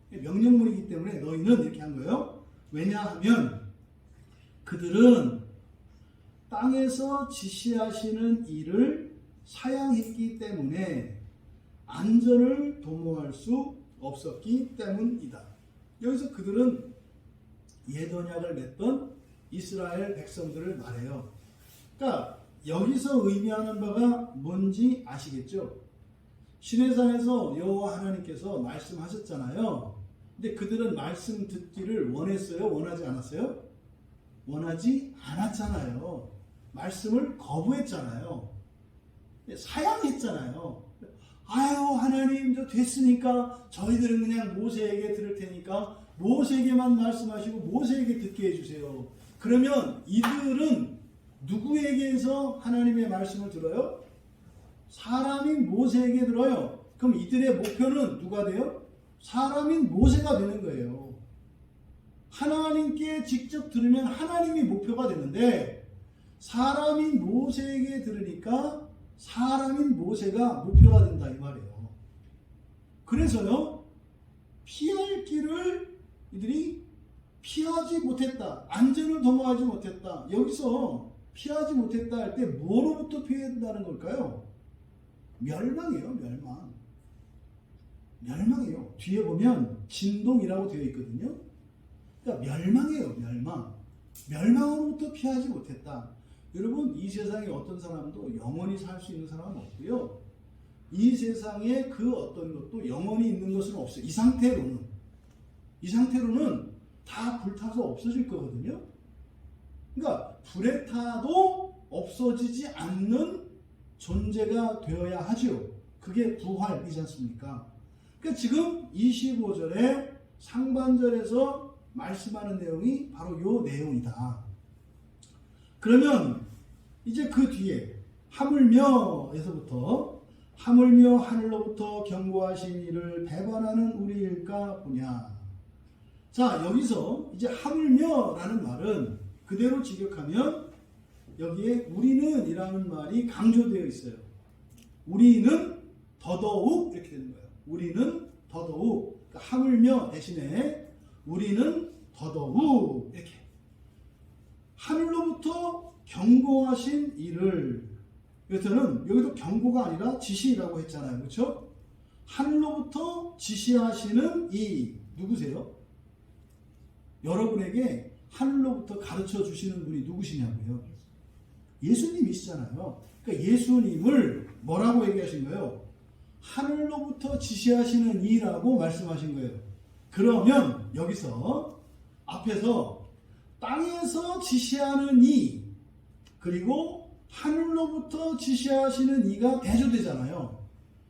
[SPEAKER 1] 명령문이기 때문에 너희는 이렇게 한 거예요. 왜냐하면 그들은 땅에서 지시하시는 일을 사양했기 때문에 안전을 도모할 수 없었기 때문이다. 여기서 그들은 옛언약을 맺던 이스라엘 백성들을 말해요. 그러니까 여기서 의미하는 바가 뭔지 아시겠죠? 시내산에서 여호와 하나님께서 말씀하셨잖아요. 근데 그들은 말씀 듣기를 원했어요? 원하지 않았어요? 원하지 않았잖아요. 말씀을 거부했잖아요. 사양했잖아요. 아유 하나님 저 됐으니까 저희들은 그냥 모세에게 들을 테니까 모세에게만 말씀하시고 모세에게 듣게 해주세요. 그러면 이들은 누구에게서 하나님의 말씀을 들어요? 사람인 모세에게 들어요. 그럼 이들의 목표는 누가 돼요? 사람인 모세가 되는 거예요. 하나님께 직접 들으면 하나님이 목표가 되는데 사람인 모세에게 들으니까 사람인 모세가 목표가 된다 이 말이에요. 그래서요, 피할 길을 이들이 피하지 못했다. 안전을 도모하지 못했다. 여기서 피하지 못했다 할 때 뭐로부터 피해야 된다는 걸까요? 멸망이에요. 멸망이에요. 뒤에 보면 진동이라고 되어 있거든요. 그러니까 멸망이에요. 멸망으로부터 피하지 못했다. 여러분, 이 세상에 어떤 사람도 영원히 살 수 있는 사람은 없고요. 이 세상에 그 어떤 것도 영원히 있는 것은 없어요. 이 상태로는 다 불타서 없어질 거거든요. 그러니까 불에 타도 없어지지 않는 존재가 되어야 하죠. 그게 부활이지 않습니까? 그러니까 지금 25절에 상반절에서 말씀하는 내용이 바로 요 내용이다. 그러면 이제 그 뒤에 하물며에서부터 하물며 하늘로부터 경고하신 이를 배반하는 우리일까 보냐. 자, 여기서 이제 하물며라는 말은 그대로 직역하면 여기에 우리는 이라는 말이 강조되어 있어요. 우리는 더더욱 이렇게 되는 거예요. 우리는 더더욱. 그러니까 하물며 대신에 우리는 더더욱 이렇게. 하늘로부터 경고하신 이를, 그래서는 여기도 경고가 아니라 지시라고 했잖아요. 그렇죠? 하늘로부터 지시하시는 이 누구세요? 여러분에게 하늘로부터 가르쳐 주시는 분이 누구시냐고요? 예수님이시잖아요. 그러니까 예수님을 뭐라고 얘기하신 거예요? 하늘로부터 지시하시는 이라고 말씀하신 거예요. 그러면 여기서 앞에서 땅에서 지시하는 이 그리고 하늘로부터 지시하시는 이가 대조되잖아요.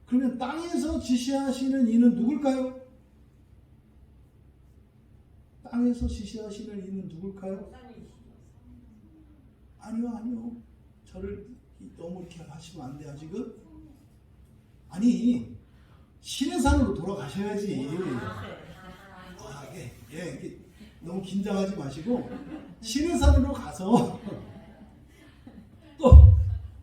[SPEAKER 1] 그러면 땅에서 지시하시는 이는 누굴까요? 땅에서 지시하시는 이는 누굴까요? 아니요. 저를 너무 이렇게 하시면 안 돼요, 지금. 아니, 시내산으로 돌아가셔야지. 이게 너무 긴장하지 마시고 시내산으로 가서 또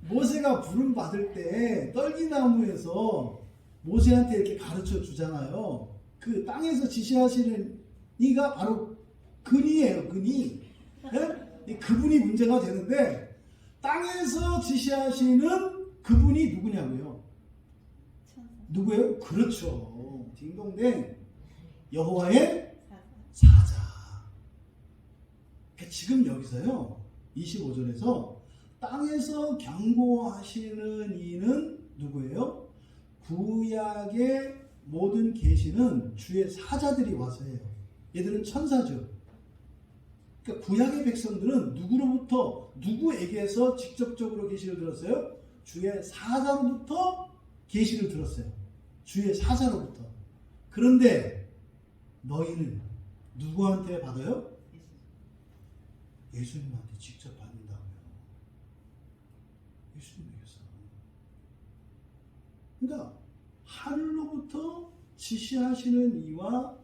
[SPEAKER 1] 모세가 부름 받을 때 떨기나무에서 모세한테 이렇게 가르쳐 주잖아요. 그 땅에서 지시하시는 이가 바로 근이에요. 근이. 예? 그분이 문제가 되는데 땅에서 지시하시는 그분이 누구냐고요? 누구예요? 그렇죠. 딩동댕. 여호와의 사자. 그러니까 지금 여기서요. 25절에서 땅에서 경고하시는 이는 누구예요? 구약의 모든 계시는 주의 사자들이 와서 해요. 얘들은 천사죠. 그러니까 구약의 백성들은 누구로부터 누구에게서 직접적으로 계시를 들었어요? 주의 사자로부터 계시를 들었어요. 주의 사자로부터. 그런데 너희는 누구한테 받아요? 예수님한테 직접 받는다고요. 예수님에게서. 그러니까 하늘로부터 지시하시는 이와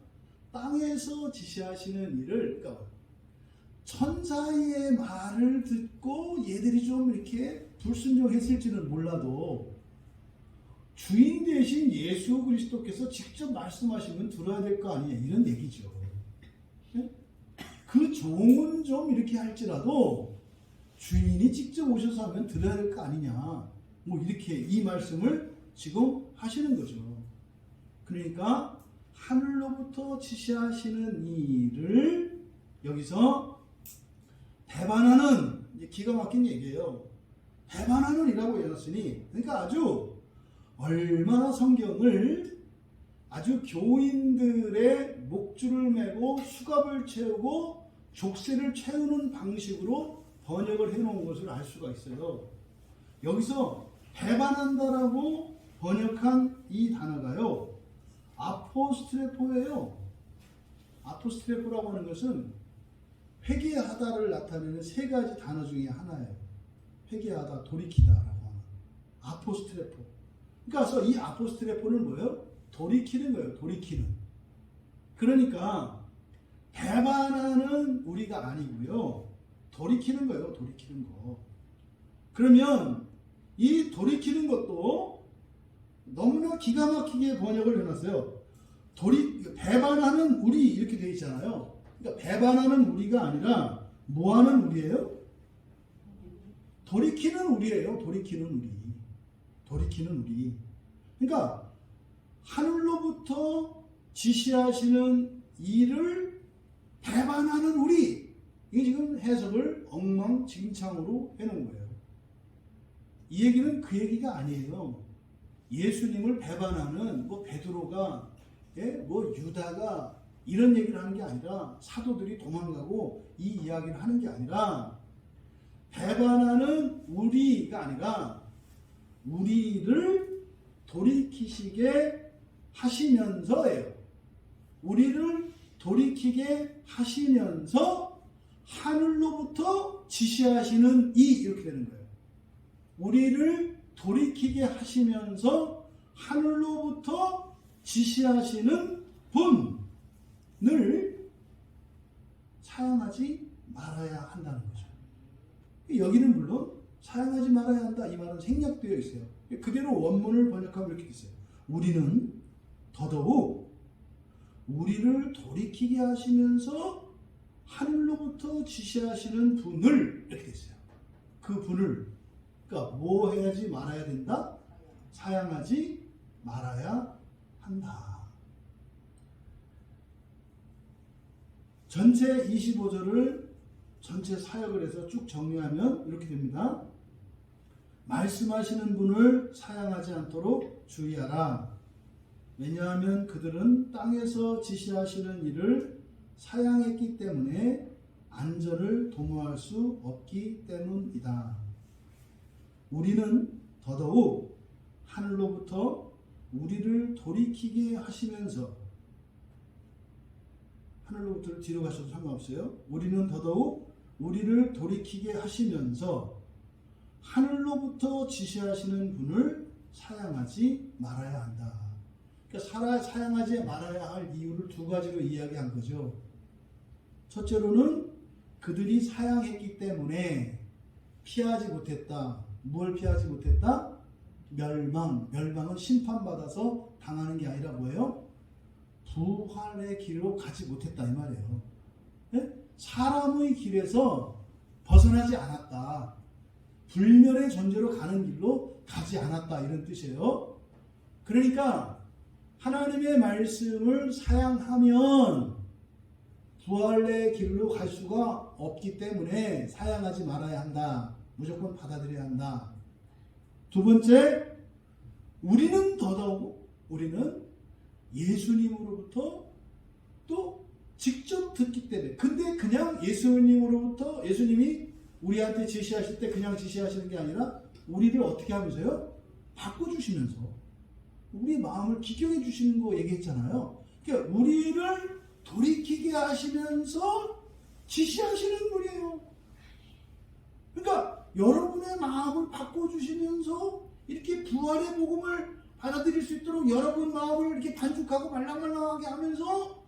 [SPEAKER 1] 땅에서 지시하시는 이를, 그러니까 천사의 말을 듣고 얘들이 좀 이렇게 불순종했을지는 몰라도 주인 대신 예수 그리스도께서 직접 말씀하시면 들어야 될 거 아니냐, 이런 얘기죠. 네? 그 종은 좀 이렇게 할지라도 주인이 직접 오셔서 하면 들어야 될 거 아니냐, 뭐 이렇게 이 말씀을 지금 하시는 거죠. 그러니까 하늘로부터 지시하시는 일을 여기서 배반하는, 기가 막힌 얘기예요. 배반하는 이라고 해놨으니, 그러니까 아주 얼마나 성경을 아주 교인들의 목줄을 매고 수갑을 채우고 족쇄를 채우는 방식으로 번역을 해놓은 것을 알 수가 있어요. 여기서 배반한다라고 번역한 이 단어가요, 아포스트레포예요. 아포스트레포라고 하는 것은 회개하다를 나타내는 세 가지 단어 중에 하나예요. 회개하다, 돌이키다라고 하는 아포스트레포. 그러니까 이 아포스트레포는 뭐예요? 돌이키는 거예요. 돌이키는. 그러니까 배반하는 우리가 아니고요, 돌이키는 거예요. 돌이키는 거. 그러면 이 돌이키는 것도 너무나 기가 막히게 번역을 해놨어요. 배반하는 우리 이렇게 되어 있잖아요. 그러니까 배반하는 우리가 아니라 뭐하는 우리예요? 돌이키는 우리예요. 돌이키는 우리. 돌이키는 우리. 그러니까 하늘로부터 지시하시는 일을 배반하는 우리. 이게 지금 해석을 엉망진창으로 해놓은 거예요. 이 얘기는 그 얘기가 아니에요. 예수님을 배반하는 뭐 베드로가, 뭐 유다가 이런 얘기를 하는 게 아니라, 사도들이 도망가고 이 이야기를 하는 게 아니라, 배반하는 우리가 아니라 우리를 돌이키시게 하시면서예요. 우리를 돌이키게 하시면서 하늘로부터 지시하시는 이, 이렇게 되는 거예요. 우리를 돌이키게 하시면서 하늘로부터 지시하시는 분을 사용하지 말아야 한다는 거죠. 여기는 물론 사용하지 말아야 한다, 이 말은 생략되어 있어요. 그대로 원문을 번역하면 이렇게 있어요. 우리는 더더욱 우리를 돌이키게 하시면서 하늘로부터 지시하시는 분을, 이렇게 돼 있어요. 그 분을, 그러니까 뭐 해야지 말아야 된다? 사용하지 말아야 한다. 전체 25절을 전체 사역을 해서 쭉 정리하면 이렇게 됩니다. 말씀하시는 분을 사양하지 않도록 주의하라. 왜냐하면 그들은 땅에서 지시하시는 일을 사양했기 때문에 안전을 도모할 수 없기 때문이다. 우리는 더더욱 하늘로부터 우리를 돌이키게 하시면서, 하늘로부터 뒤로 가셔도 상관없어요. 우리는 더더욱 우리를 돌이키게 하시면서 하늘로부터 지시하시는 분을 사양하지 말아야 한다. 그러니까 사양하지 말아야 할 이유를 두 가지로 이야기한 거죠. 첫째로는 그들이 사양했기 때문에 피하지 못했다. 뭘 피하지 못했다? 멸망. 멸망은 심판받아서 당하는 게 아니라 뭐예요? 부활의 길로 가지 못했다 이 말이에요. 예? 사람의 길에서 벗어나지 않았다. 불멸의 존재로 가는 길로 가지 않았다 이런 뜻이에요. 그러니까 하나님의 말씀을 사양하면 부활의 길로 갈 수가 없기 때문에 사양하지 말아야 한다. 무조건 받아들여야 한다. 두 번째, 우리는 더더욱 우리는 예수님으로부터 또 직접 듣기 때문에. 근데 그냥 예수님이 우리한테 제시하실 때 그냥 제시하시는 게 아니라 우리를 어떻게 하면서요? 바꿔주시면서 우리 마음을 기경해 주시는 거 얘기했잖아요. 그러니까 우리를 돌이키게 하시면서 지시하시는 분이에요. 그러니까 여러분의 마음을 바꿔주시면서 이렇게 부활의 복음을 받아들일 수 있도록 여러분 마음을 이렇게 반죽하고 말랑말랑하게 하면서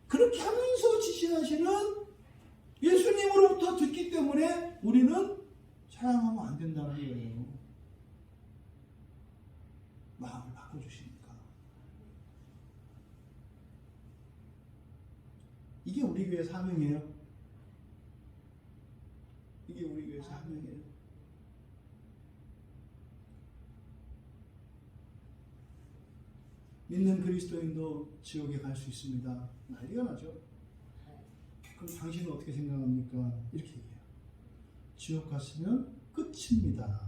[SPEAKER 1] 그렇게 하면서 지시하시는 예수님으로부터 듣기 때문에 우리는 사양하면 안 된다는 거예요. 마음을 바꿔주시니까. 이게 우리 교회 사명이에요. 이게 우리 교회 사명이에요. 믿는 그리스도인도 지옥에 갈 수 있습니다. 난리가 나죠. 그럼 당신은 어떻게 생각합니까? 이렇게 얘기해요. 지옥 갔으면 끝입니다.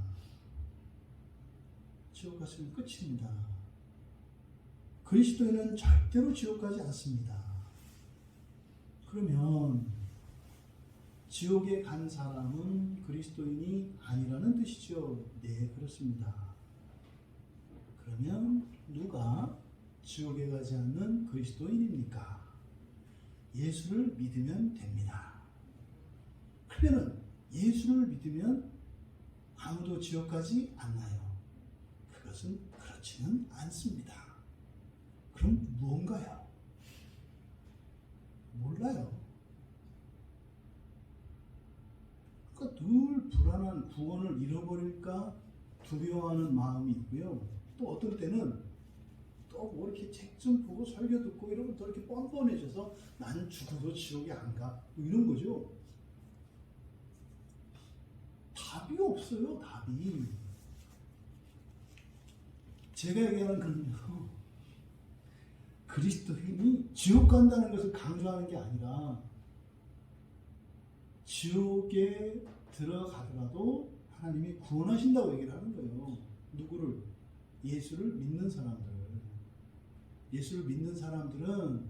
[SPEAKER 1] 지옥 갔으면 끝입니다. 그리스도인은 절대로 지옥 가지 않습니다. 그러면 지옥에 간 사람은 그리스도인이 아니라는 뜻이죠. 네, 그렇습니다. 그러면 누가 지옥에 가지 않는 그리스도인입니까? 예수를 믿으면 됩니다. 그러면 예수를 믿으면 아무도 지옥 가지 않나요? 그것은 그렇지는 않습니다. 그럼 무언가요? 몰라요. 그러니까 늘 불안한 구원을 잃어버릴까 두려워하는 마음이 있고요. 또 어떤 때는 또 뭐 이렇게 책 좀 보고 설교 듣고 이러면 또 이렇게 뻔뻔해져서 나는 죽어도 지옥에 안 가. 뭐 이런 거죠. 답이 없어요. 답이. 제가 얘기하는 건요. 그리스도인이 지옥 간다는 것을 강조하는 게 아니라 지옥에 들어가더라도 하나님이 구원하신다고 얘기를 하는 거예요. 누구를? 예수를 믿는 사람들을. 예수를 믿는 사람들은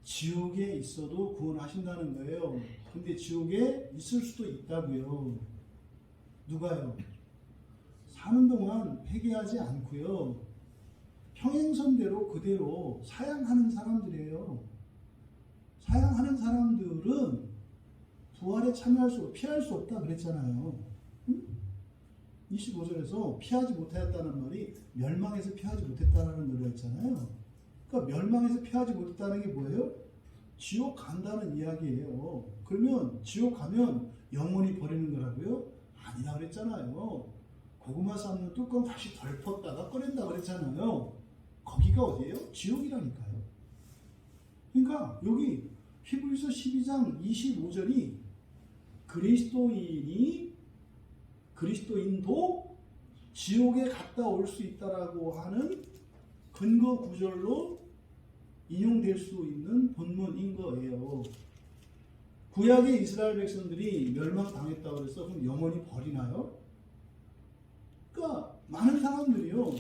[SPEAKER 1] 지옥에 있어도 구원하신다는 거예요. 근데 지옥에 있을 수도 있다고요. 누가요? 사는 동안 회개하지 않고요. 평행선대로 그대로 사양하는 사람들이에요. 사양하는 사람들은 부활에 참여할 수, 피할 수 없다 그랬잖아요. 25절에서 피하지 못하였다는 말이 멸망에서 피하지 못했다는 노래가 있잖아요. 그러니까 멸망에서 피하지 못했다는 게 뭐예요? 지옥 간다는 이야기예요. 그러면 지옥 가면 영원히 버리는 거라고요? 아니라 그랬잖아요. 고구마 삶는 뚜껑 다시 덜펐다가 꺼낸다 그랬잖아요. 거기가 어디예요? 지옥이라니까요. 그러니까 여기 히브리서 12장 25절이 그리스도인도 지옥에 갔다 올 수 있다라고 하는 근거 구절로 인용될 수 있는 본문인 거예요. 구약의 이스라엘 백성들이 멸망당했다고 해서 그럼 영원히 버리나요? 그러니까 많은 사람들이요.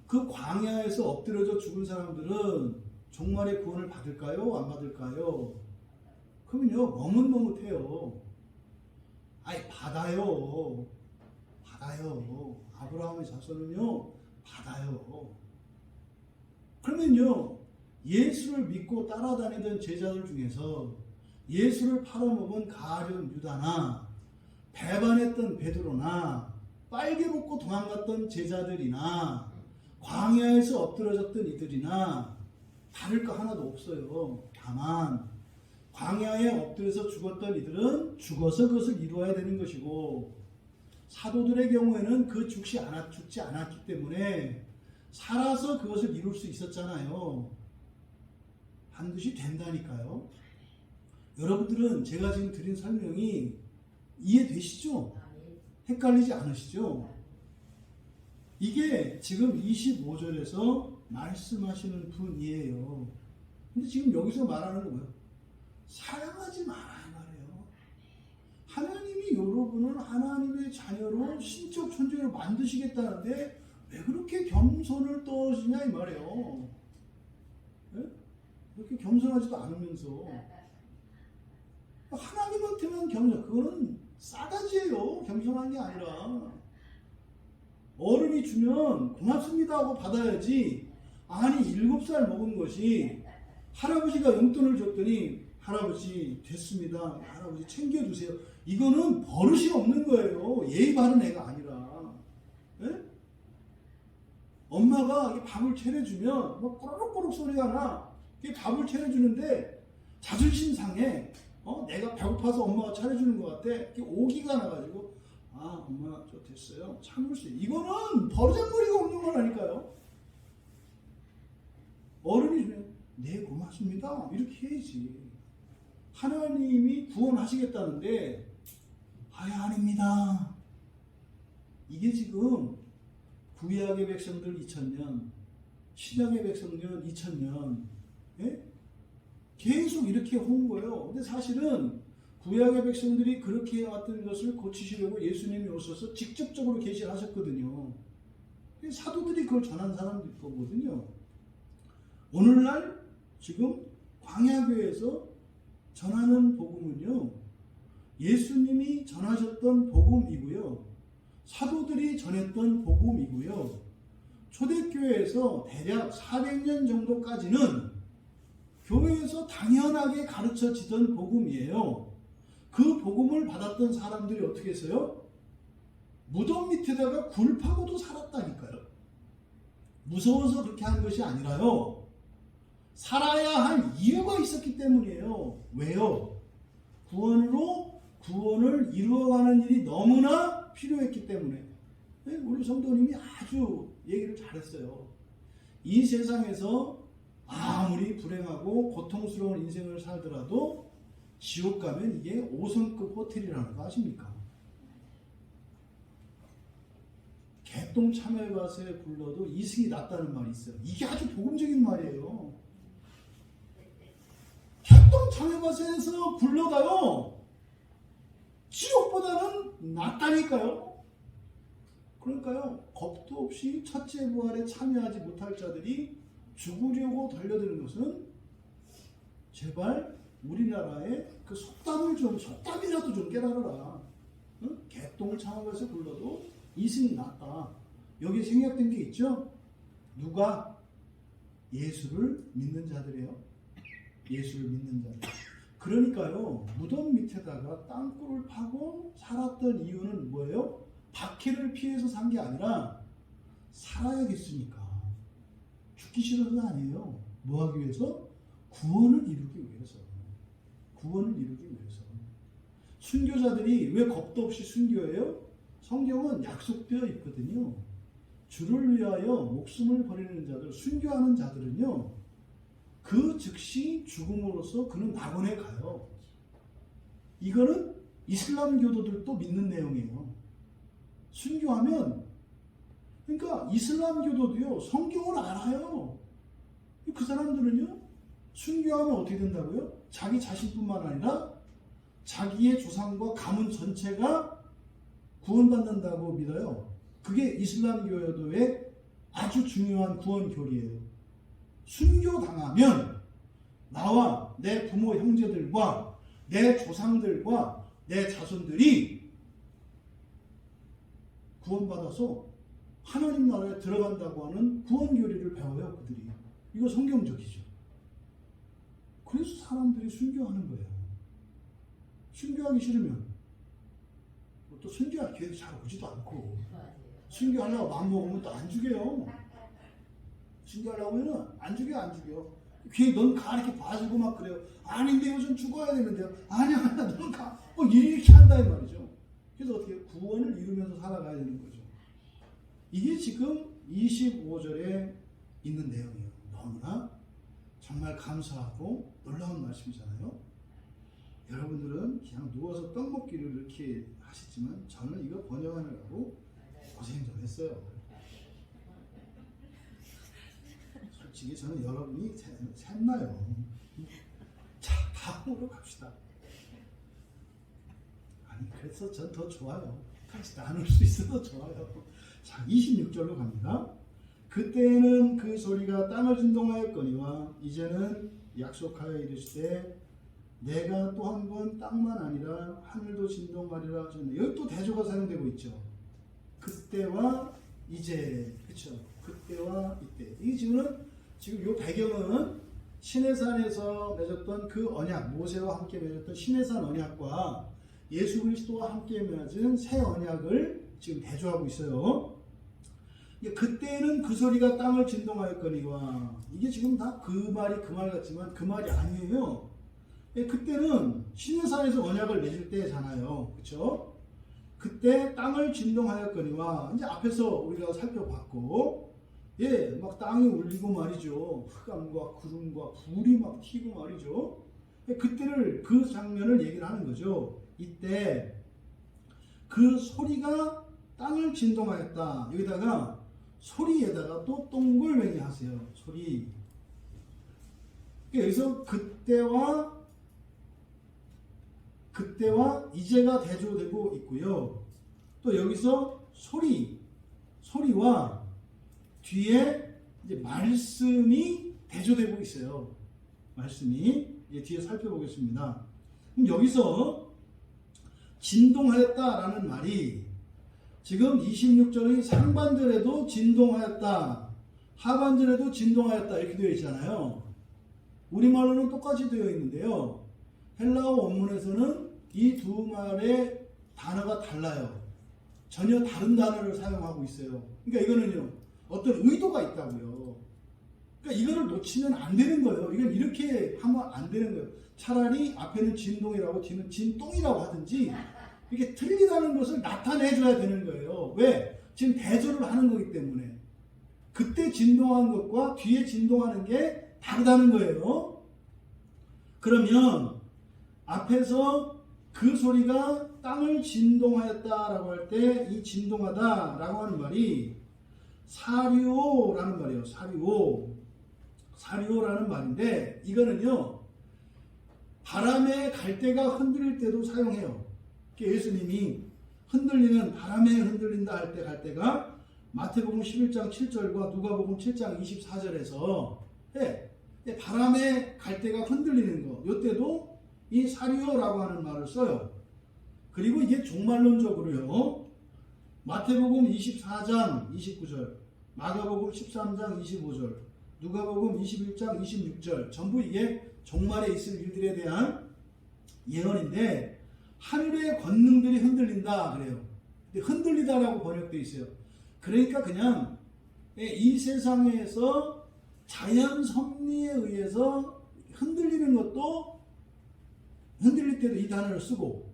[SPEAKER 1] 그 광야에서 엎드려져 죽은 사람들은 종말의 구원을 받을까요? 안 받을까요? 그러면요, 머뭇머뭇해요. 아니, 받아요. 아브라함의 자손은요, 받아요. 그러면요, 예수를 믿고 따라다니던 제자들 중에서 예수를 팔아먹은 가룟 유다나 배반했던 베드로나 빨개 벗고 도망갔던 제자들이나 광야에서 엎드러졌던 이들이나 다를 거 하나도 없어요. 다만 광야에 엎드려서 죽었던 이들은 죽어서 그것을 이루어야 되는 것이고 사도들의 경우에는 죽지 않았기 때문에 살아서 그것을 이룰 수 있었잖아요. 반드시 된다니까요. 여러분들은 제가 지금 드린 설명이 이해되시죠? 헷갈리지 않으시죠? 이게 지금 25절에서 말씀하시는 분이에요. 근데 지금 여기서 말하는 거 뭐예요? 사랑하지 마라 이 말이에요. 하나님이 여러분을 하나님의 자녀로 신적 존재로 만드시겠다는데 왜 그렇게 겸손을 떠시냐 이 말이에요. 네? 그렇게 겸손하지도 않으면서 하나님한테만 겸손, 그거는 싸가지예요. 겸손한 게 아니라 어른이 주면 고맙습니다 하고 받아야지. 아니 7살 먹은 것이 할아버지가 용돈을 줬더니 할아버지 됐습니다, 할아버지 챙겨주세요, 이거는 버릇이 없는 거예요. 예의 바른 애가 아니라. 네? 엄마가 밥을 차려주면 뭐 꼬르륵꼬르륵 소리가 나. 밥을 차려주는데 자존심 상해. 내가 배고파서 엄마가 차려주는 것 같아. 오기가 나가지고 아 엄마 저 됐어요, 참을 수 있어요. 이거는 버르장머리가 없는 거라니까요. 어른이 주면 네 고맙습니다 이렇게 해야지. 하나님이 구원하시겠다는데 아닙니다. 이게 지금 구약의 백성들 2000년, 신약의 백성들 2000년 예? 계속 이렇게 온 거예요. 근데 사실은 구약의 백성들이 그렇게 해왔던 것을 고치시려고 예수님이 오셔서 직접적으로 계시를 하셨거든요. 사도들이 그걸 전한 사람들 거거든요. 오늘날 지금 광야교회에서 전하는 복음은요, 예수님이 전하셨던 복음이고요, 사도들이 전했던 복음이고요, 초대교회에서 대략 400년 정도까지는 교회에서 당연하게 가르쳐지던 복음이에요. 그 복음을 받았던 사람들이 어떻게 했어요? 무덤 밑에다가 굴 파고도 살았다니까요. 무서워서 그렇게 한 것이 아니라요, 살아야 할 이유가 있었기 때문이에요. 왜요? 구원을 이루어가는 일이 너무나 필요했기 때문에. 우리 성도님이 아주 얘기를 잘했어요. 이 세상에서 아무리 불행하고 고통스러운 인생을 살더라도 지옥 가면 이게 5성급 호텔이라는 거 아십니까? 개똥 참외밭에 굴러도 이승이 낫다는 말이 있어요. 이게 아주 복음적인 말이에요. 개똥 참외밭에서 굴러다요 지옥보다는 낫다니까요. 그러니까요, 겁도 없이 첫째 부활에 참여하지 못할 자들이 죽으려고 달려드는 것은 제발 우리나라의 그 속담이라도 좀 깨달아라. 응? 개똥을 참아서 굴러도 이승이 낫다. 여기에 생략된 게 있죠? 누가? 예수를 믿는 자들이에요. 예수를 믿는 자들. 그러니까요, 무덤 밑에다가 땅굴을 파고 살았던 이유는 뭐예요? 박해를 피해서 산 게 아니라 살아야겠으니까. 죽기 싫어서가 아니에요. 뭐 하기 위해서? 구원을 이루기 위해서. 구원을 이루기 위해서. 순교자들이 왜 겁도 없이 순교해요? 성경은 약속되어 있거든요. 주를 위하여 목숨을 버리는 자들, 순교하는 자들은요, 그 즉시 죽음으로써 그는 낙원에 가요. 이거는 이슬람 교도들도 믿는 내용이에요. 순교하면, 그러니까 이슬람 교도도요, 성경을 알아요. 그 사람들은요, 순교하면 어떻게 된다고요? 자기 자신뿐만 아니라 자기의 조상과 가문 전체가 구원받는다고 믿어요. 그게 이슬람 교도의 아주 중요한 구원 교리예요. 순교당하면 나와 내 부모 형제들과 내 조상들과 내 자손들이 구원받아서 하나님 나라에 들어간다고 하는 구원 교리를 배워요, 그들이. 이거 성경적이죠. 그래서 사람들이 순교하는 거예요. 순교하기 싫으면 또 순교할 기회도 잘 오지도 않고, 순교하려고 마음먹으면 또 안 죽여요. 순교하려고 하면 안 죽여. 귀에 넌 가 이렇게 봐주고 막 그래요. 아닌데 요즘 죽어야 되는데요. 아니야 넌 가. 이렇게 한다 이 말이죠. 그래서 어떻게 구원을 이루면서 살아가야 되는 거죠. 이게 지금 25절에 있는 내용이에요. 너무나 정말 감사하고 놀라운 말씀이잖아요. 여러분들은 그냥 누워서 떡 먹기를 이렇게 하시지만 저는 이거 번역하느라고 고생 좀 했어요. 솔직히 저는 여러분이 샘나요. 자, 다음으로 갑시다. 아니, 그래서 전 더 좋아요. 같이 나눌 수 있어도 좋아요. 자, 26절로 갑니다. 그때는 그 소리가 땅을 진동하였거니와 이제는 약속하여 이르시되 내가 또 한 번 땅만 아니라 하늘도 진동하리라 하셨네. 여기 또 대조가 사용되고 있죠. 그때와 이제, 그렇죠? 그때와 이때. 이 지금 요 배경은 시내산에서 맺었던 그 언약, 모세와 함께 맺었던 시내산 언약과 예수 그리스도와 함께 맺은 새 언약을 지금 대조하고 있어요. 그때는 그 소리가 땅을 진동하였거니와, 이게 지금 다 그 말이 그 말 같지만 그 말이 아니에요. 그때는 시내산에서 언약을 맺을 때잖아요. 그렇죠? 그때 땅을 진동하였거니와, 이제 앞에서 우리가 살펴봤고, 막 땅이 울리고 말이죠. 흑암과 구름과 불이 막 튀고 말이죠. 그때를, 그 장면을 얘기를 하는 거죠. 이때 그 소리가 땅을 진동하였다. 여기다가 소리에다가 또 동글뱅이 하세요. 소리. 여기서 그때와 이제가 대조되고 있고요. 또 여기서 소리와 뒤에 이제 말씀이 대조되고 있어요. 말씀이 이제 뒤에 살펴보겠습니다. 그럼 여기서 진동하였다라는 말이 지금 26절의 상반절에도 진동하였다, 하반절에도 진동하였다 이렇게 되어 있잖아요. 우리말로는 똑같이 되어 있는데요. 헬라어 원문에서는 이 두 말의 단어가 달라요. 전혀 다른 단어를 사용하고 있어요. 그러니까 이거는요, 어떤 의도가 있다고요. 그러니까 이거를 놓치면 안 되는 거예요. 이건 이렇게 하면 안 되는 거예요. 차라리 앞에는 진동이라고 뒤는 진동이라고 하든지 이렇게 틀리다는 것을 나타내줘야 되는 거예요. 왜? 지금 대조를 하는 거기 때문에. 그때 진동한 것과 뒤에 진동하는 게 다르다는 거예요. 그러면 앞에서 그 소리가 땅을 진동하였다라고 할 때 이 진동하다라고 하는 말이 사류오라는 말이에요. 사류오라는 말인데 이거는요, 바람의 갈대가 흔들릴 때도 사용해요. 예수님이 흔들리는, 바람에 흔들린다 할 때 갈대가 마태복음 11장 7절과 누가복음 7장 24절에서 바람에 갈대가 흔들리는 거, 이때도 이 사류오라고 하는 말을 써요. 그리고 이게 종말론적으로요, 마태복음 24장 29절, 마가복음 13장 25절, 누가복음 21장 26절, 전부 이게 종말에 있을 일들에 대한 예언인데, 하늘의 권능들이 흔들린다 그래요. 근데 흔들리다라고 번역되어 있어요. 그러니까 그냥 이 세상에서 자연 섭리에 의해서 흔들리는 것도, 흔들릴 때도 이 단어를 쓰고,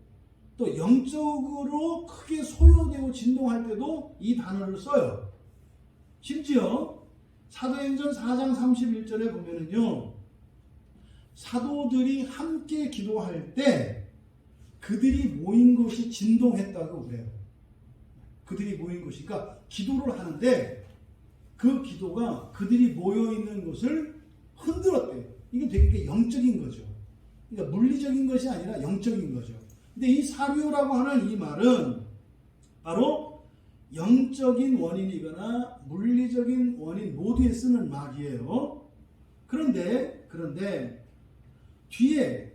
[SPEAKER 1] 또 영적으로 크게 소요되고 진동할 때도 이 단어를 써요. 심지어 사도행전 4장 31절에 보면은요, 사도들이 함께 기도할 때 그들이 모인 것이 진동했다고 그래요. 그들이 모인 것이, 그러니까 기도를 하는데 그 기도가 그들이 모여있는 것을 흔들었대요. 이게 되게 영적인 거죠. 그러니까 물리적인 것이 아니라 영적인 거죠. 근데 이 사류라고 하는 이 말은 바로 영적인 원인이거나 물리적인 원인 모두에 쓰는 말이에요. 그런데 뒤에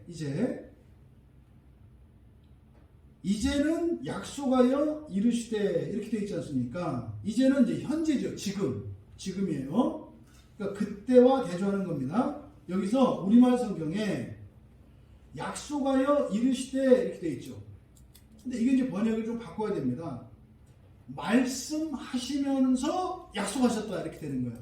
[SPEAKER 1] 이제는 약속하여 이르시되 이렇게 되어 있지 않습니까? 이제는 이제 현재죠. 지금이에요. 그러니까 그때와 대조하는 겁니다. 여기서 우리말 성경에 약속하여 이르시되 이렇게 되어 있죠. 근데 이게 이제 번역을 좀 바꿔야 됩니다. 말씀하시면서 약속하셨다 이렇게 되는 거예요.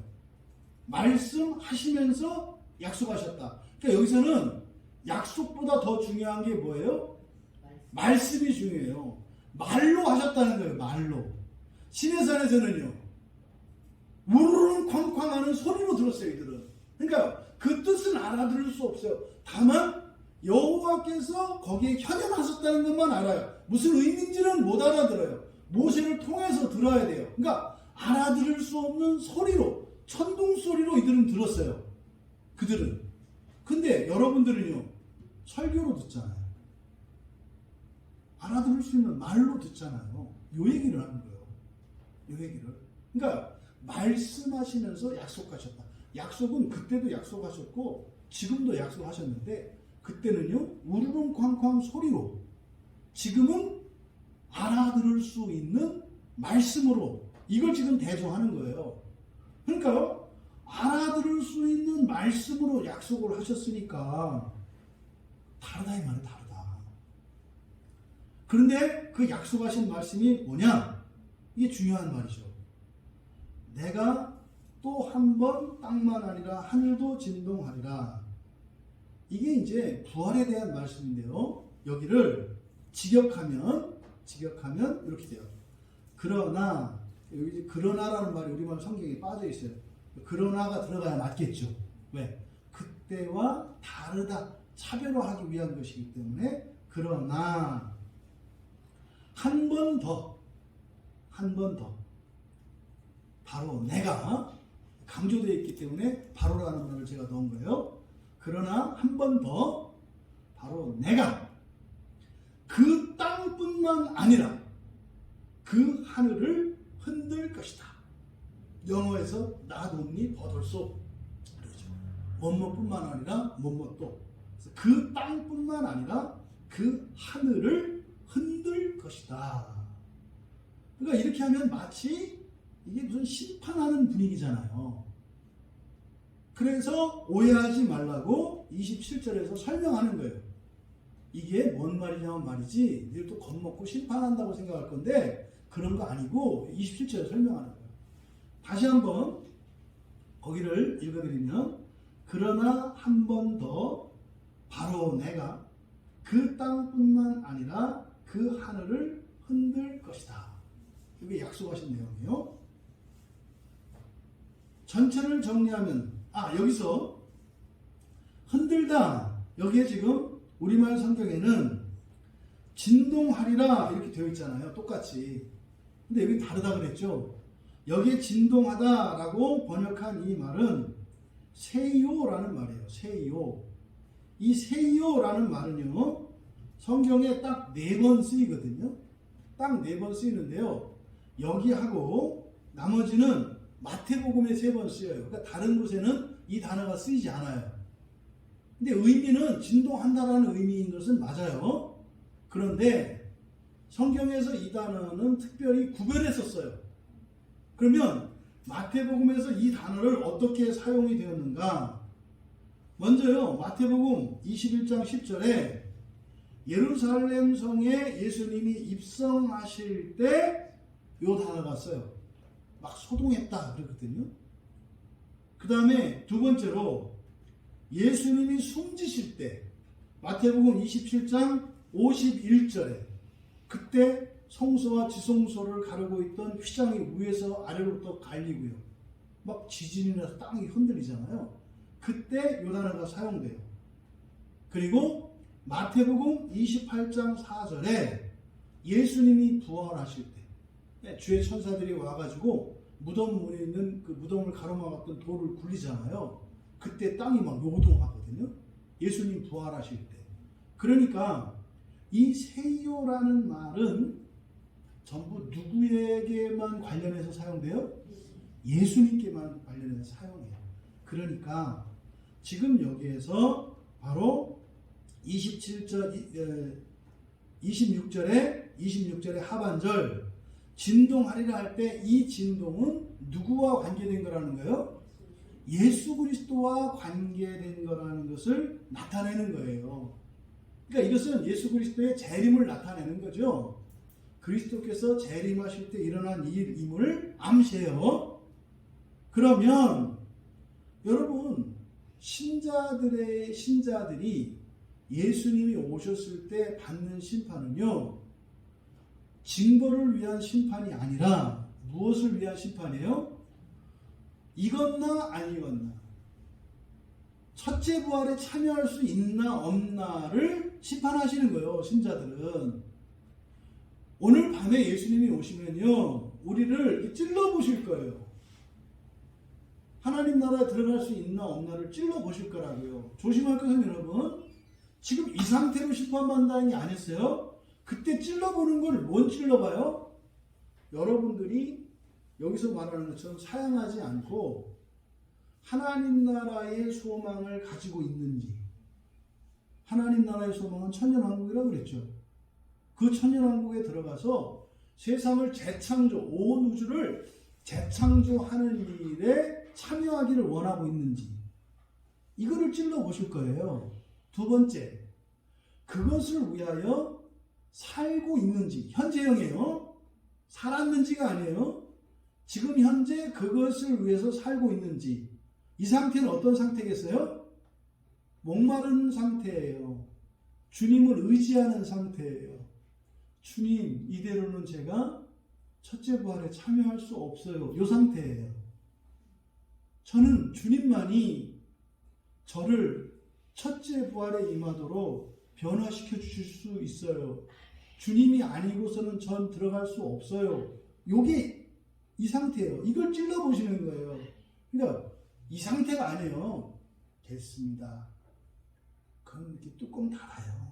[SPEAKER 1] 말씀하시면서 약속하셨다. 그러니까 여기서는 약속보다 더 중요한 게 뭐예요? 말씀이 중요해요. 말로 하셨다는 거예요. 말로. 시내산에서는요, 우르릉 쾅쾅하는 소리로 들었어요. 이들은. 그러니까 그 뜻은 알아들을 수 없어요. 다만 여호와께서 거기에 현현하셨다는 것만 알아요. 무슨 의미인지는 못 알아들어요. 모세를 통해서 들어야 돼요. 그러니까 알아들을 수 없는 소리로, 천둥 소리로 이들은 들었어요. 그들은. 근데 여러분들은요, 설교로 듣잖아요. 알아들을 수 있는 말로 듣잖아요. 요 얘기를 하는 거예요. 요 얘기를. 그러니까 말씀하시면서 약속하셨다. 약속은 그때도 약속하셨고 지금도 약속하셨는데 그때는요 우르릉 쾅쾅 소리로, 지금은 알아들을 수 있는 말씀으로, 이걸 지금 대조하는 거예요. 그러니까요 알아들을 수 있는 말씀으로 약속을 하셨으니까 다르다 이 말은 다르다. 그런데 그 약속하신 말씀이 뭐냐? 이게 중요한 말이죠. 내가 또 한 번 땅만 아니라 하늘도 진동하리라. 이게 이제 부활에 대한 말씀인데요. 여기를 직역하면 이렇게 돼요. 그러나, 여기 그러나라는 말이 우리말 성경에 빠져 있어요. 그러나가 들어가야 맞겠죠. 왜? 그때와 다르다, 차별화하기 위한 것이기 때문에 그러나 한 번 더, 바로 내가, 강조되어 있기 때문에 바로라는 말을 제가 넣은 거예요. 그러나 한 번 더, 바로 내가 그 땅뿐만 아니라 그 하늘을 흔들 것이다. 영어에서 not only but also 그러죠. 뭐뭐뿐만 아니라 뭐뭐도, 그 땅뿐만 아니라 그 하늘을 흔들 것이다. 그러니까 이렇게 하면 마치 이게 무슨 심판하는 분위기잖아요. 그래서 오해하지 말라고 27절에서 설명하는 거예요. 이게 뭔 말이냐면 말이지, 니들 또 겁먹고 심판한다고 생각할 건데 그런 거 아니고 27절에 설명하는 거예요. 다시 한번 거기를 읽어드리면, 그러나 한 번 더 바로 내가 그 땅뿐만 아니라 그 하늘을 흔들 것이다. 이게 약속하신 내용이에요. 전체를 정리하면, 여기서 흔들다, 여기에 지금 우리말 성경에는 진동하리라 이렇게 되어 있잖아요. 똑같이. 근데 여기 다르다 그랬죠. 여기에 진동하다라고 번역한 이 말은 세이오라는 말이에요. 세이오. 이 세이오라는 말은요, 성경에 딱 4번 쓰이거든요. 딱 4번 쓰이는데요. 여기하고 나머지는 마태복음에 3번 쓰여요. 그러니까 다른 곳에는 이 단어가 쓰이지 않아요. 근데 의미는 진동한다라는 의미인 것은 맞아요. 그런데 성경에서 이 단어는 특별히 구별해서 써요. 그러면 마태복음에서 이 단어를 어떻게 사용이 되었는가? 먼저요, 마태복음 21장 10절에 예루살렘 성에 예수님이 입성하실 때 이 단어가 써요. 막 소동했다 그랬거든요. 그 다음에 두 번째로 예수님이 숨지실 때, 마태복음 27장 51절에 그때 성소와 지성소를 가르고 있던 휘장이 위에서 아래로부터 갈리고요. 막 지진이 나서 땅이 흔들리잖아요. 그때 이 단어가 사용돼요. 그리고 마태복음 28장 4절에 예수님이 부활하실 때 주의 천사들이 와가지고 무덤 문에 있는 그 무덤을 가로막았던 돌을 굴리잖아요. 그때 땅이 막 요동하거든요. 예수님 부활하실 때. 그러니까 이 세이오라는 말은 전부 누구에게만 관련해서 사용돼요? 예수님께만 관련해서 사용해요. 그러니까 지금 여기에서 바로 26절의 하반절 진동하리라 할 때 이 진동은 누구와 관계된 거라는 거예요? 예수 그리스도와 관계된 거라는 것을 나타내는 거예요. 그러니까 이것은 예수 그리스도의 재림을 나타내는 거죠. 그리스도께서 재림하실 때 일어난 일임을 암시해요. 그러면 여러분, 신자들이 예수님이 오셨을 때 받는 심판은요, 증거를 위한 심판이 아니라 무엇을 위한 심판이에요? 이것나 아니겠나, 첫째 부활에 참여할 수 있나 없나를 심판하시는 거예요. 신자들은. 오늘 밤에 예수님이 오시면요, 우리를 찔러보실 거예요. 하나님 나라에 들어갈 수 있나 없나를 찔러보실 거라고요. 조심할 것은 여러분, 지금 이 상태로 심판받는다는 게 아니었어요. 그때 찔러보는 걸 뭔 찔러봐요? 여러분들이 여기서 말하는 것처럼 사양하지 않고 하나님 나라의 소망을 가지고 있는지. 하나님 나라의 소망은 천년왕국이라고 그랬죠. 그 천년왕국에 들어가서 세상을 재창조, 온 우주를 재창조하는 일에 참여하기를 원하고 있는지, 이거를 찔러보실 거예요. 두 번째, 그것을 위하여 살고 있는지, 현재형이에요. 살았는지가 아니에요. 지금 현재 그것을 위해서 살고 있는지. 이 상태는 어떤 상태겠어요? 목마른 상태예요. 주님을 의지하는 상태예요. 주님, 이대로는 제가 첫째 부활에 참여할 수 없어요. 이 상태예요. 저는 주님만이 저를 첫째 부활에 임하도록 변화시켜 주실 수 있어요. 주님이 아니고서는 전 들어갈 수 없어요. 요게 이 상태예요. 이걸 찔러보시는 거예요. 그러니까 이 상태가 아니에요. 됐습니다. 그럼 이렇게 뚜껑 닫아요.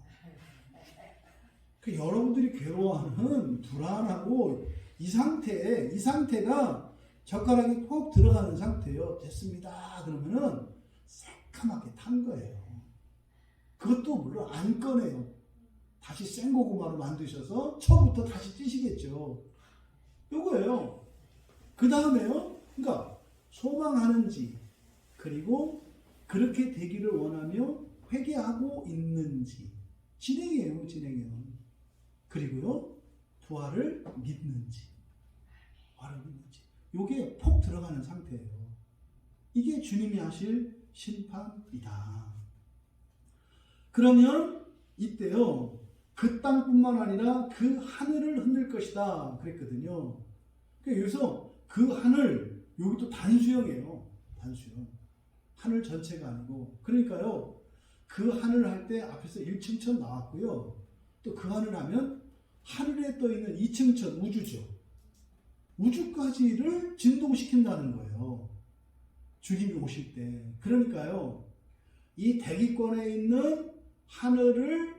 [SPEAKER 1] 그 여러분들이 괴로워하는 불안하고 이 상태가 젓가락이 콕 들어가는 상태예요. 됐습니다. 그러면은 새카맣게 탄 거예요. 그것도 물론 안 꺼내요. 다시 생고구마로 만드셔서 처부터 다시 찌시겠죠. 요거예요. 그 다음에요. 그러니까 소망하는지, 그리고 그렇게 되기를 원하며 회개하고 있는지. 진행이에요. 진행이요. 그리고요, 부활을 믿는지. 부활을 믿는지. 요게 폭 들어가는 상태예요. 이게 주님이 하실 심판이다. 그러면 이때요, 그 땅뿐만 아니라 그 하늘을 흔들 것이다 그랬거든요. 여기서 그 하늘, 여기도 단수형이에요. 단수형. 하늘 전체가 아니고. 그러니까요, 그 하늘 할 때 앞에서 1층천 나왔고요. 또 그 하늘 하면 하늘에 떠 있는 2층천, 우주죠. 우주까지를 진동시킨다는 거예요. 주님이 오실 때. 그러니까요, 이 대기권에 있는 하늘을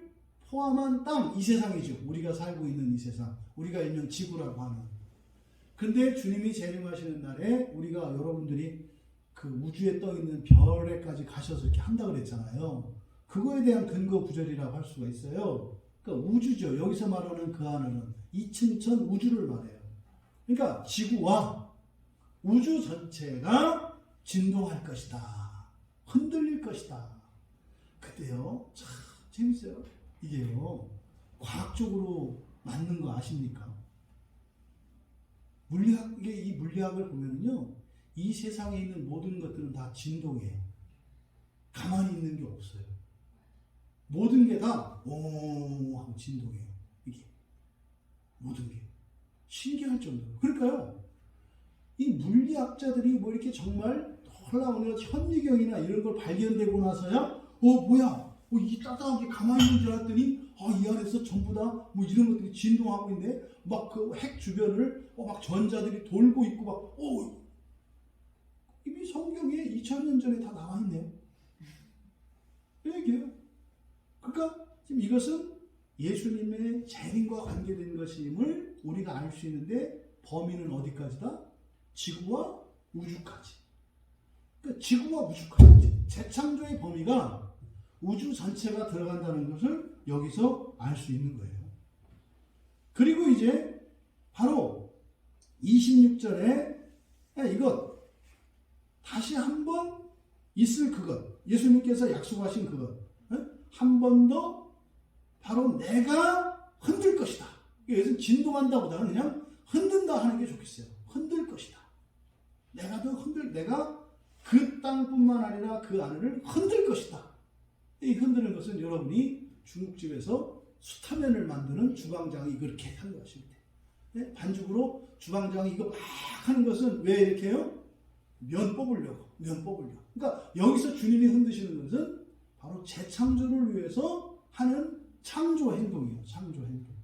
[SPEAKER 1] 포함한 땅, 이 세상이죠. 우리가 살고 있는 이 세상. 우리가 일명 지구라고 하는. 근데 주님이 재림하시는 날에 우리가 여러분들이 그 우주에 떠 있는 별에까지 가셔서 이렇게 한다 그랬잖아요. 그거에 대한 근거 구절이라고 할 수가 있어요. 그러니까 우주죠. 여기서 말하는 그 하늘은 2층천 우주를 말해요. 그러니까 지구와 우주 전체가 진동할 것이다. 흔들릴 것이다. 그때요, 참 재밌어요. 이게요, 과학적으로 맞는 거 아십니까? 이 물리학을 보면요, 이 세상에 있는 모든 것들은 다 진동이에요. 가만히 있는 게 없어요. 모든 게 다 오 하고 진동해요. 이게 모든 게 신기할 정도로. 그러니까요, 이 물리학자들이 뭐 이렇게 정말 헐라오는 현미경이나 이런 걸 발견되고 나서야 뭐야, 이 따뜻하게 가만히 있는 줄 알았더니 이 안에서 전부 다 뭐 이런 것들이 진동하고 있네. 막 그 핵 주변을 막 전자들이 돌고 있고 막 이미 성경에 2000년 전에 다 나와 있네요. 얘기해요. 그러니까 지금 이것은 예수님의 재림과 관계된 것임을 우리가 알 수 있는데, 범위는 어디까지다? 지구와 우주까지. 그러니까 지구와 우주까지. 재창조의 범위가 우주 전체가 들어간다는 것을 여기서 알 수 있는 거예요. 그리고 이제 바로 26절에 이것, 다시 한번 있을 그것, 예수님께서 약속하신 그것, 한 번 더 바로 내가 흔들 것이다. 여기서 진동한다보다는 그냥 흔든다 하는 게 좋겠어요. 흔들 것이다. 내가 그 땅뿐만 아니라 그 하늘을 흔들 것이다. 이 흔드는 것은 여러분이 중국집에서 수타면을 만드는 주방장이 그렇게 하는 것입니다. 반죽으로 주방장이 이거 막 하는 것은 왜 이렇게 해요? 면 뽑으려고. 그러니까 여기서 주님이 흔드시는 것은 바로 재창조를 위해서 하는 창조 행동이에요. 창조 행동.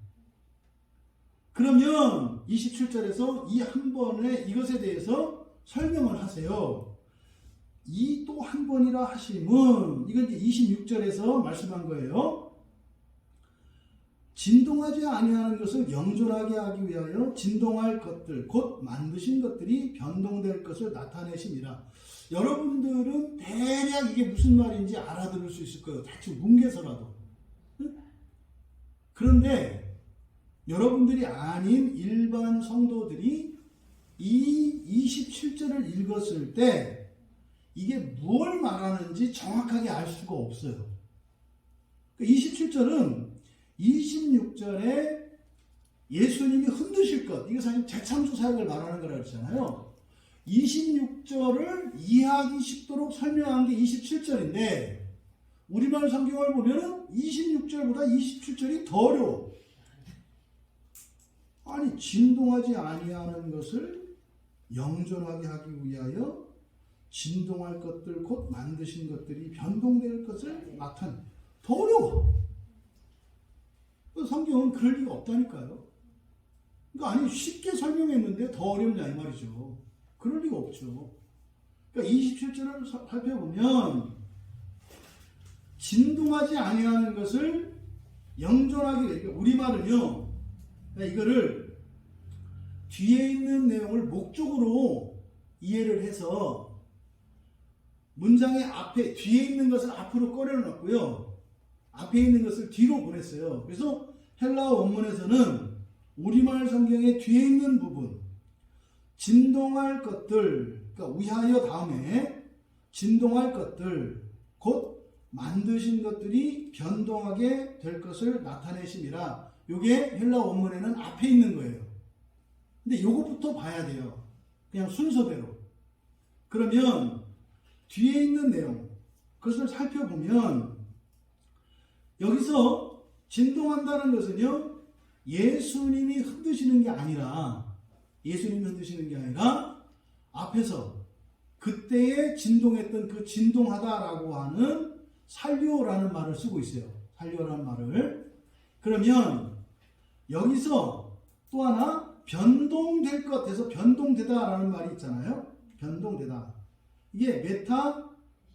[SPEAKER 1] 그러면 27절에서 이 한 번에 이것에 대해서 설명을 하세요. 이 또 한 번이라 하심은, 이건 이제 26절에서 말씀한 거예요. 진동하지 아니하는 것을 영존하게 하기 위하여 진동할 것들 곧 만드신 것들이 변동될 것을 나타내심이라. 여러분들은 대략 이게 무슨 말인지 알아들을 수 있을 거예요. 대충 뭉개서라도. 그런데 여러분들이 아닌 일반 성도들이 이 27절을 읽었을 때 이게 뭘 말하는지 정확하게 알 수가 없어요. 27절은 26절에 예수님이 흔드실 것, 이게 사실 재창조 사역을 말하는 거라고 했잖아요. 26절을 이해하기 쉽도록 설명한 게 27절인데 우리말 성경을 보면 26절보다 27절이 더 어려워. 아니, 진동하지 아니하는 것을 영존하게 하기 위하여 진동할 것들 곧 만드신 것들이 변동될 것을 나타내. 더 어려워. 성경은 그럴 리가 없다니까요. 그러니까 아니, 쉽게 설명했는데 더 어렵냐 이 말이죠. 그럴 리가 없죠. 그러니까 27절을 살펴보면 진동하지 아니하는 것을 영존하게, 그러니까 우리말은요, 이거를 뒤에 있는 내용을 목적으로 이해를 해서 문장의 앞에, 뒤에 있는 것을 앞으로 꺼내놨고요, 앞에 있는 것을 뒤로 보냈어요. 그래서 헬라어 원문에서는 우리말 성경의 뒤에 있는 부분, 진동할 것들, 그러니까 위하여 다음에 진동할 것들 곧 만드신 것들이 변동하게 될 것을 나타내심이라. 요게 헬라어 원문에는 앞에 있는 거예요. 근데 요것부터 봐야 돼요. 그냥 순서대로. 그러면 뒤에 있는 내용, 그것을 살펴보면 여기서 진동한다는 것은요, 예수님이 흔드시는 게 아니라 앞에서 그때에 진동했던 그 진동하다라고 하는 살료라는 말을 쓰고 있어요. 살료라는 말을. 그러면 여기서 또 하나 변동될 것 해서 변동되다라는 말이 있잖아요. 변동되다. 이게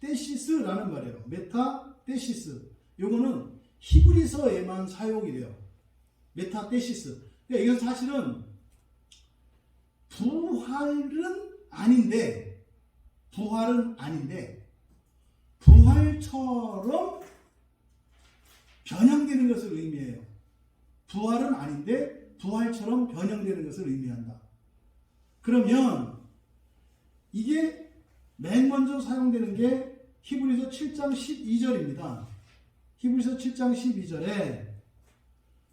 [SPEAKER 1] 메타테시스라는 말이에요. 메타테시스. 요거는 히브리서에만 사용이 돼요. 메타테시스. 그러니까 이건 사실은 부활은 아닌데 부활처럼 변형되는 것을 의미해요. 부활은 아닌데 부활처럼 변형되는 것을 의미한다. 그러면 이게 맨 먼저 사용되는 게 히브리서 7장 12절입니다. 히브리서 7장 12절에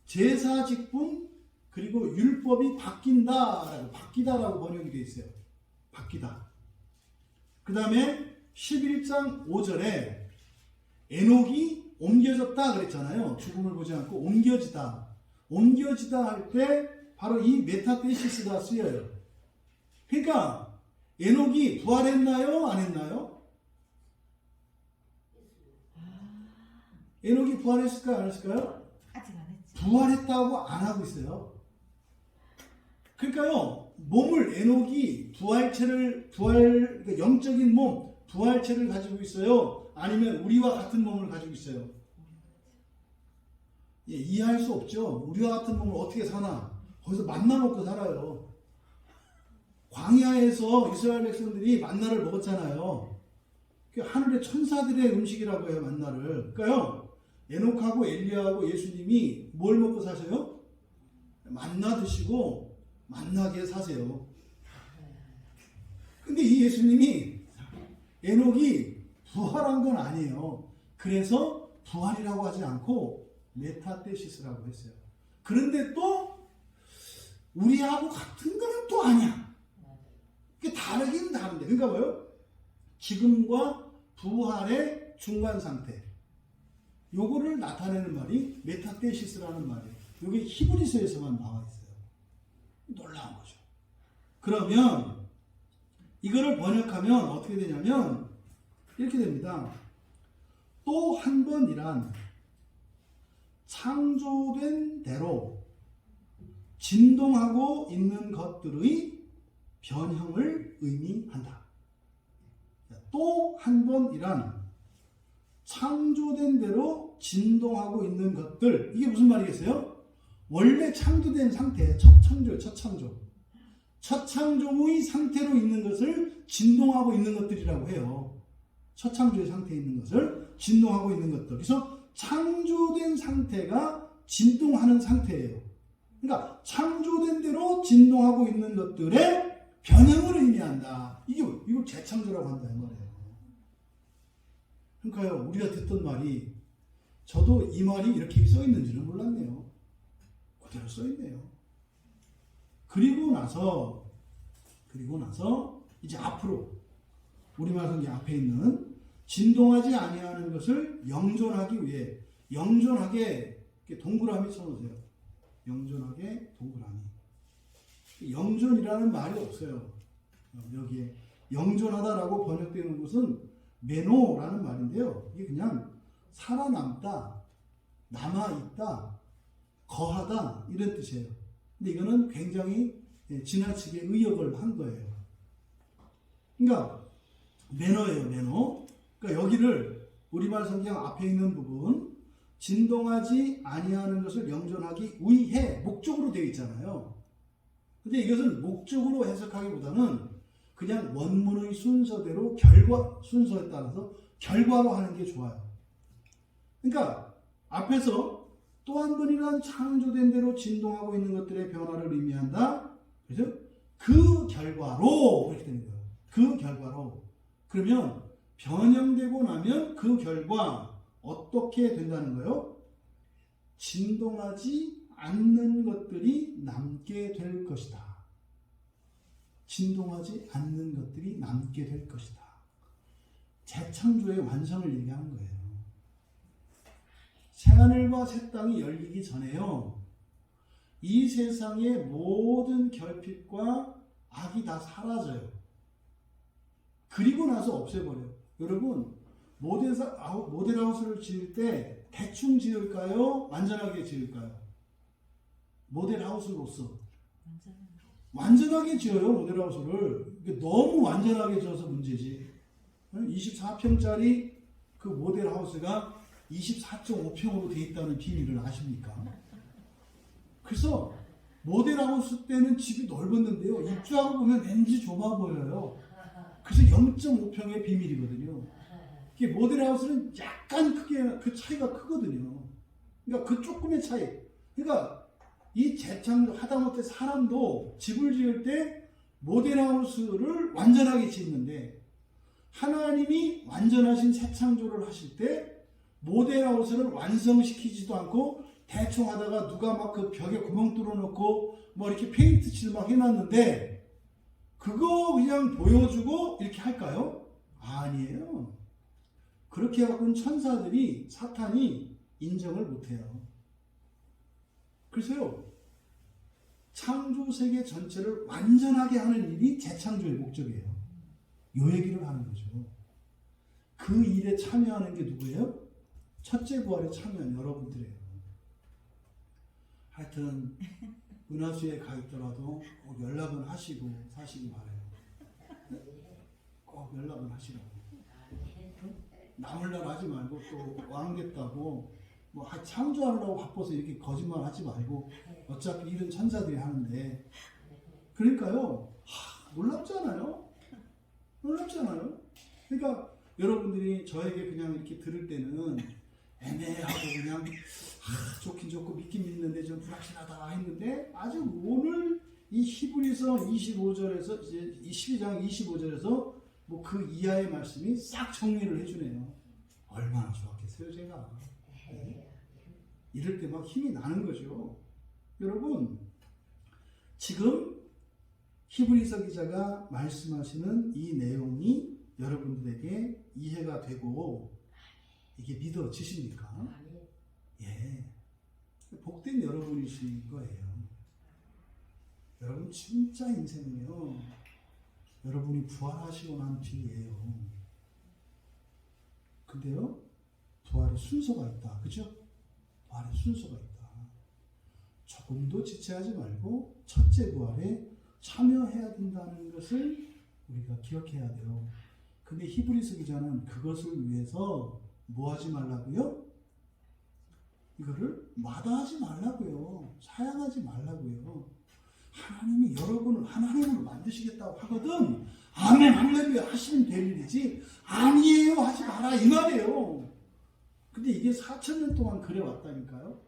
[SPEAKER 1] 제사 직분 그리고 율법이 바뀌다라고 번역이 되어 있어요. 바뀌다. 그 다음에 11장 5절에 에녹이 옮겨졌다 그랬잖아요. 죽음을 보지 않고 옮겨지다 할 때 바로 이 메타테시스가 쓰여요. 그러니까 에녹이 부활했나요? 안 했나요? 에녹이 부활했을까요? 안 했을까요?
[SPEAKER 2] 아직 안 했지.
[SPEAKER 1] 부활했다고 안 하고 있어요. 그러니까요, 몸을 에녹이 그러니까 영적인 몸, 부활체를 가지고 있어요? 아니면 우리와 같은 몸을 가지고 있어요? 예, 이해할 수 없죠. 우리와 같은 몸을 어떻게 사나? 거기서 만나 먹고 살아요. 광야에서 이스라엘 백성들이 만나를 먹었잖아요. 하늘의 천사들의 음식이라고 해요, 만나를. 그러니까요, 에녹하고 엘리야하고 예수님이 뭘 먹고 사세요? 만나 드시고 만나게 사세요. 근데 이 예수님이 에녹이 부활한 건 아니에요. 그래서 부활이라고 하지 않고 메타테시스라고 했어요. 그런데 또 우리하고 같은 거는 또 아니야. 그게 다르긴 다른데. 그러니까 뭐요? 지금과 부활의 중간 상태. 요거를 나타내는 말이 메타테시스라는 말이에요. 이게 히브리서에서만 나와 있어요. 놀라운 거죠. 그러면 이거를 번역하면 어떻게 되냐면 이렇게 됩니다. 또 한 번이란 창조된 대로 진동하고 있는 것들의 변형을 의미한다. 또 한 번이란 창조된 대로 진동하고 있는 것들, 이게 무슨 말이겠어요? 원래 창조된 상태, 첫 창조의 상태로 있는 것을 진동하고 있는 것들이라고 해요. 첫 창조의 상태에 있는 것을 진동하고 있는 것들. 그래서 창조된 상태가 진동하는 상태예요. 그러니까 창조된 대로 진동하고 있는 것들의 변형을 의미한다. 이걸 재창조라고 한다 이 말이에요. 그러니까요, 우리가 듣던 말이, 저도 이 말이 이렇게 써 있는지는 몰랐네요. 그대로 써 있네요. 그리고 나서 이제 앞으로 우리말 성경 앞에 있는 진동하지 아니하는 것을 영존하기 위해, 영존하게 동그라미 쳐놓으세요. 영존하게 동그라미. 영존이라는 말이 없어요. 여기에 영존하다라고 번역되는 것은 메노라는 말인데요. 이게 그냥 살아남다, 남아있다, 거하다 이런 뜻이에요. 근데 이거는 굉장히 지나치게 의역을 한 거예요. 그러니까 매너예요, 매너. 그러니까 여기를 우리말 성경 앞에 있는 부분, 진동하지 아니하는 것을 영존하기 위해 목적으로 되어 있잖아요. 근데 이것은 목적으로 해석하기보다는 그냥 원문의 순서대로 순서에 따라서 결과로 하는 게 좋아요. 그러니까 앞에서 또 한 번이란 창조된 대로 진동하고 있는 것들의 변화를 의미한다. 그래서 그 결과로 이렇게 되는 거예요. 그 결과로. 그러면 변형되고 나면 그 결과 어떻게 된다는 거예요? 진동하지 않는 것들이 남게 될 것이다. 진동하지 않는 것들이 남게 될 것이다. 재창조의 완성을 얘기하는 거예요. 새하늘과 새 땅이 열리기 전에요, 이 세상의 모든 결핍과 악이 다 사라져요. 그리고 나서 없애버려요. 여러분, 모델하우스를 지을 때 대충 지을까요? 완전하게 지을까요? 모델하우스로서 완전하게 지어요. 모델하우스를. 너무 완전하게 지어서 문제지. 24평짜리 그 모델하우스가 24.5평으로 되어 있다는 비밀을 아십니까? 그래서 모델하우스 때는 집이 넓었는데요, 입주하고 보면 왠지 좁아 보여요. 그래서 0.5평의 비밀이거든요. 이게 모델하우스는 약간 크게, 그 차이가 크거든요. 그러니까 그 조금의 차이. 그러니까 이 재창조, 하다못해 사람도 집을 지을 때 모델하우스를 완전하게 짓는데, 하나님이 완전하신 새 창조를 하실 때 모델하우스를 완성시키지도 않고 대충 하다가 누가 막 그 벽에 구멍 뚫어놓고 뭐 이렇게 페인트 칠 막 해놨는데 그거 그냥 보여주고 이렇게 할까요? 아니에요. 그렇게 해갖고는 천사들이, 사탄이 인정을 못해요. 그래서요, 창조세계 전체를 완전하게 하는 일이 재창조의 목적이에요. 요 얘기를 하는 거죠. 그 일에 참여하는 게 누구예요? 첫째 부활에 참여한 여러분들이에요. 하여튼 은하수에 가 있더라도 꼭 연락은 하시고 사시기 바라요. 꼭 연락은 하시라고. 남을 하지 말고 또 왕 됐다고 뭐 창조하려고 바빠서 이렇게 거짓말 하지 말고, 어차피 일은 천사들이 하는데. 그러니까요, 놀랍잖아요. 놀랍잖아요. 그러니까 여러분들이 저에게 그냥 이렇게 들을 때는 애매하고 그냥 좋긴 좋고 믿긴 믿는데 좀 불확실하다 했는데, 아직 오늘 이 히브리서 25절에서 이제 12장 25절에서 뭐 그 이하의 말씀이 싹 정리를 해주네요. 얼마나 좋았겠어요, 제가. 네? 이럴 때 막 힘이 나는 거죠. 여러분, 지금 히브리서 기자가 말씀하시는 이 내용이 여러분들에게 이해가 되고 이게 믿어지십니까? 예. 복된 여러분이신 거예요. 여러분 진짜 인생은요, 여러분이 부활하시고 난 뒤에요. 근데요, 부활의 순서가 있다. 그죠? 부활의 순서가 있다. 조금도 지체하지 말고 첫째 부활에 참여해야 된다는 것을 우리가 기억해야 돼요. 근데 히브리서 기자는 그것을 위해서 뭐 하지 말라고요? 이거를 마다하지 말라고요. 사양하지 말라고요. 하나님이 여러분을 하나님으로 만드시겠다고 하거든 아멘 할렐루야 하시면 될 일이지 아니에요 하지 마라 이 말이에요. 근데 이게 4,000년 동안 그래왔다니까요.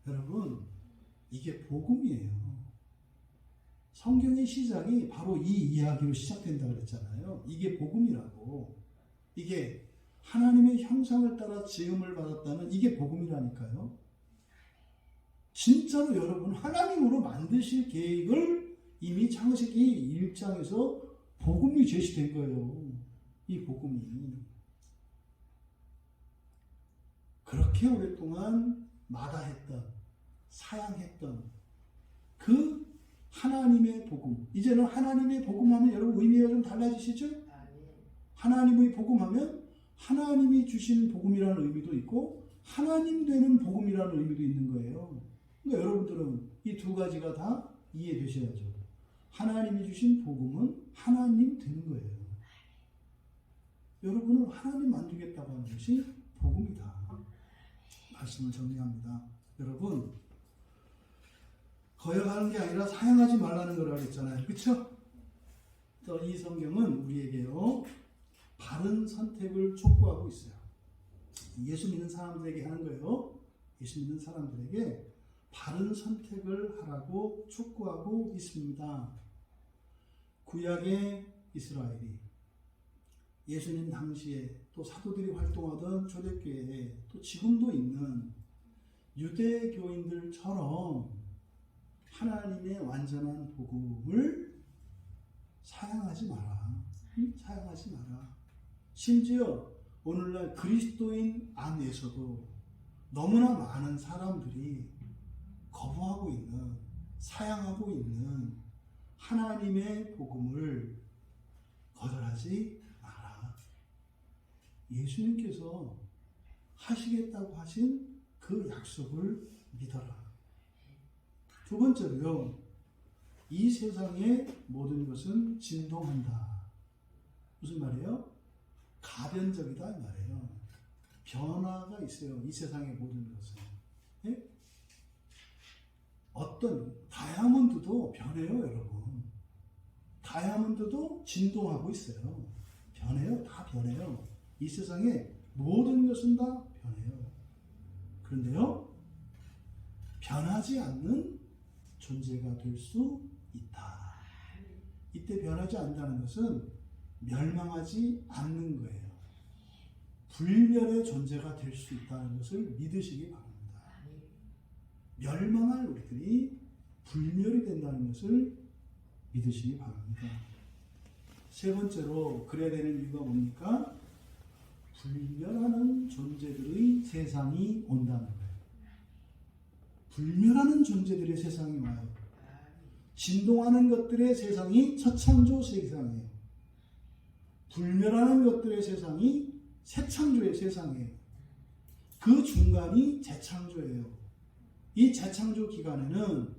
[SPEAKER 1] 여러분 이게 복음이에요. 성경의 시작이 바로 이 이야기로 시작된다고 그랬잖아요. 이게 복음이라고. 이게 하나님의 형상을 따라 지음을 받았다는 이게 복음이라니까요. 진짜로 여러분 하나님으로 만드실 계획을 이미 창세기 1장에서 복음이 제시된 거예요. 이 복음이. 그렇게 오랫동안 마다했던, 사양했던 그 하나님의 복음. 이제는 하나님의 복음하면 여러분 의미가 좀 달라지시죠? 하나님의 복음하면 하나님이 주신 복음이라는 의미도 있고 하나님 되는 복음이라는 의미도 있는 거예요. 그러니까 여러분들은 이 두 가지가 다 이해되셔야죠. 하나님이 주신 복음은 하나님 되는 거예요. 여러분은 하나님 만들겠다고 하는 것이 복음이다. 말씀을 정리합니다. 여러분 거역하는 게 아니라 사양하지 말라는 거라고 했잖아요. 그렇죠? 이 성경은 우리에게요 바른 선택을 촉구하고 있어요. 예수 믿는 사람들에게 하는 거예요. 예수 믿는 사람들에게 바른 선택을 하라고 촉구하고 있습니다. 구약의 이스라엘이 예수님 당시에 또 사도들이 활동하던 초대교회에 또 지금도 있는 유대교인들처럼 하나님의 완전한 복음을 사양하지 마라. 사양하지 마라. 심지어 오늘날 그리스도인 안에서도 너무나 많은 사람들이 거부하고 있는, 사양하고 있는 하나님의 복음을 거절하지 마라. 예수님께서 하시겠다고 하신 그 약속을 믿어라. 두 번째로요, 이 세상의 모든 것은 진동한다. 무슨 말이에요? 가변적이다 이 말이에요. 변화가 있어요. 이 세상의 모든 것은. 예? 어떤 다이아몬드도 변해요, 여러분. 다이아몬드도 진동하고 있어요. 변해요. 다 변해요. 이 세상의 모든 것은 다 변해요. 그런데요, 변하지 않는 존재가 될 수 있다. 이때 변하지 않는다는 것은 멸망하지 않는 거예요. 불멸의 존재가 될 수 있다는 것을 믿으시기 바랍니다. 멸망할 우리들이 불멸이 된다는 것을 믿으시기 바랍니다. 세 번째로 그래야 되는 이유가 뭡니까? 불멸하는 존재들의 세상이 온다는 거예요. 불멸하는 존재들의 세상이 와요. 진동하는 것들의 세상이 처창조 세상이에요. 불멸하는 것들의 세상이 새창조의 세상이에요. 그 중간이 재창조예요. 이 재창조 기간에는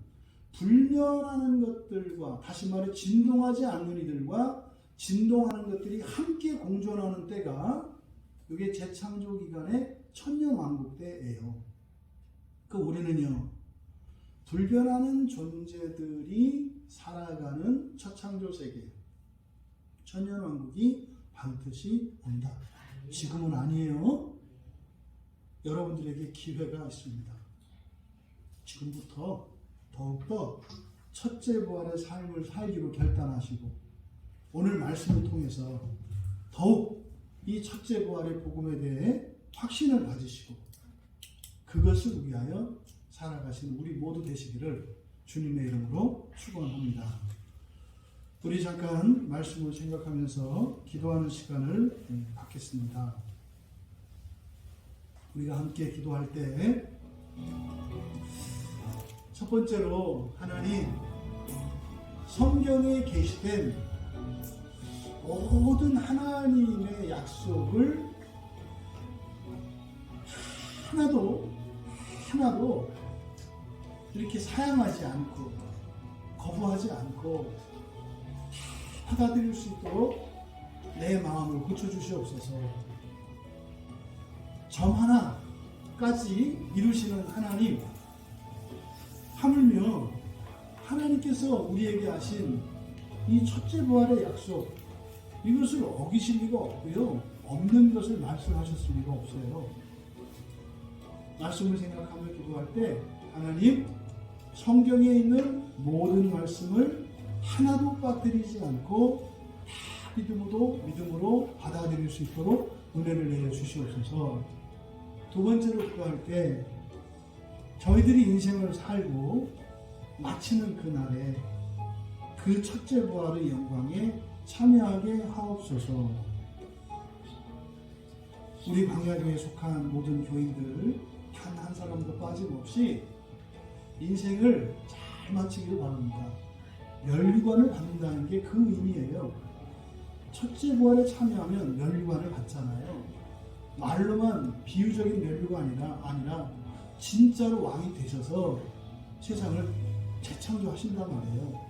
[SPEAKER 1] 불멸하는 것들과 다시 말해 진동하지 않는 이들과 진동하는 것들이 함께 공존하는 때가 이게 재창조 기간의 천년왕국 때예요. 그 우리는요 불변하는 존재들이 살아가는 처창조 세계 천년왕국이 반드시 온다. 지금은 아니에요. 여러분들에게 기회가 있습니다. 지금부터 더욱더 첫째 부활의 삶을 살기로 결단하시고 오늘 말씀을 통해서 더욱 이 첫째 부활의 복음에 대해 확신을 가지시고 그것을 위하여 살아가신 우리 모두 되시기를 주님의 이름으로 축원합니다. 우리 잠깐 말씀을 생각하면서 기도하는 시간을 갖겠습니다. 우리가 함께 기도할 때 첫 번째로 하나님 성경에 게시된 모든 하나님의 약속을 하나도 이렇게 사양하지 않고 거부하지 않고 받아들일 수 있도록 내 마음을 고쳐주시옵소서. 점 하나까지 이루시는 하나님, 하물며 하나님께서 우리에게 하신 이 첫째 부활의 약속, 이것을 어기실 리가 없고요, 없는 것을 말씀하셨을 리가 없어요. 말씀을 생각하며 기도할 때 하나님, 성경에 있는 모든 말씀을 하나도 빠뜨리지 않고 다 믿음으로 받아들일 수 있도록 은혜를 내려 주시옵소서. 두 번째로 기도할 때 저희들이 인생을 살고 마치는 그날에 그 첫째 부활의 영광에 참여하게 하옵소서. 우리 광야교회에 속한 모든 교인들 단 한 사람도 빠짐없이 인생을 잘 마치기를 바랍니다. 면류관을 받는다는 게 그 의미예요. 첫째 부활에 참여하면 면류관을 받잖아요. 말로만 비유적인 면류가 아니라 진짜로 왕이 되셔서 세상을 재창조하신단 말이에요.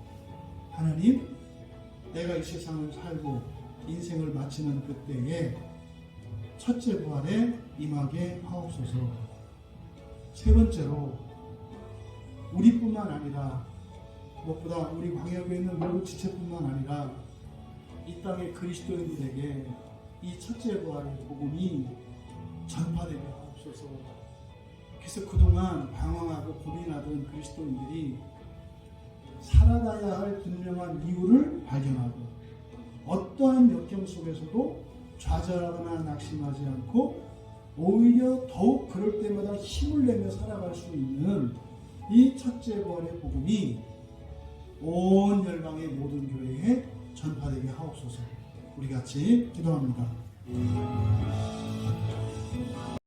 [SPEAKER 1] 하나님, 내가 이 세상을 살고 인생을 마치는 그때에 첫째 부활에 임하게 하옵소서. 세 번째로 우리뿐만 아니라 무엇보다 우리 광야교회에 있는 모든 지체뿐만 아니라 이 땅의 그리스도인들에게 이 첫째 부활의 복음이 전파되게 하옵소서. 그래서 그동안 방황하고 고민하던 그리스도인들이 살아가야 할 분명한 이유를 발견하고 어떠한 역경 속에서도 좌절하거나 낙심하지 않고 오히려 더욱 그럴 때마다 힘을 내며 살아갈 수 있는 이 첫째 부활의 복음이 온 열방의 모든 교회에 전파되게 하옵소서. 우리 같이 기도합니다.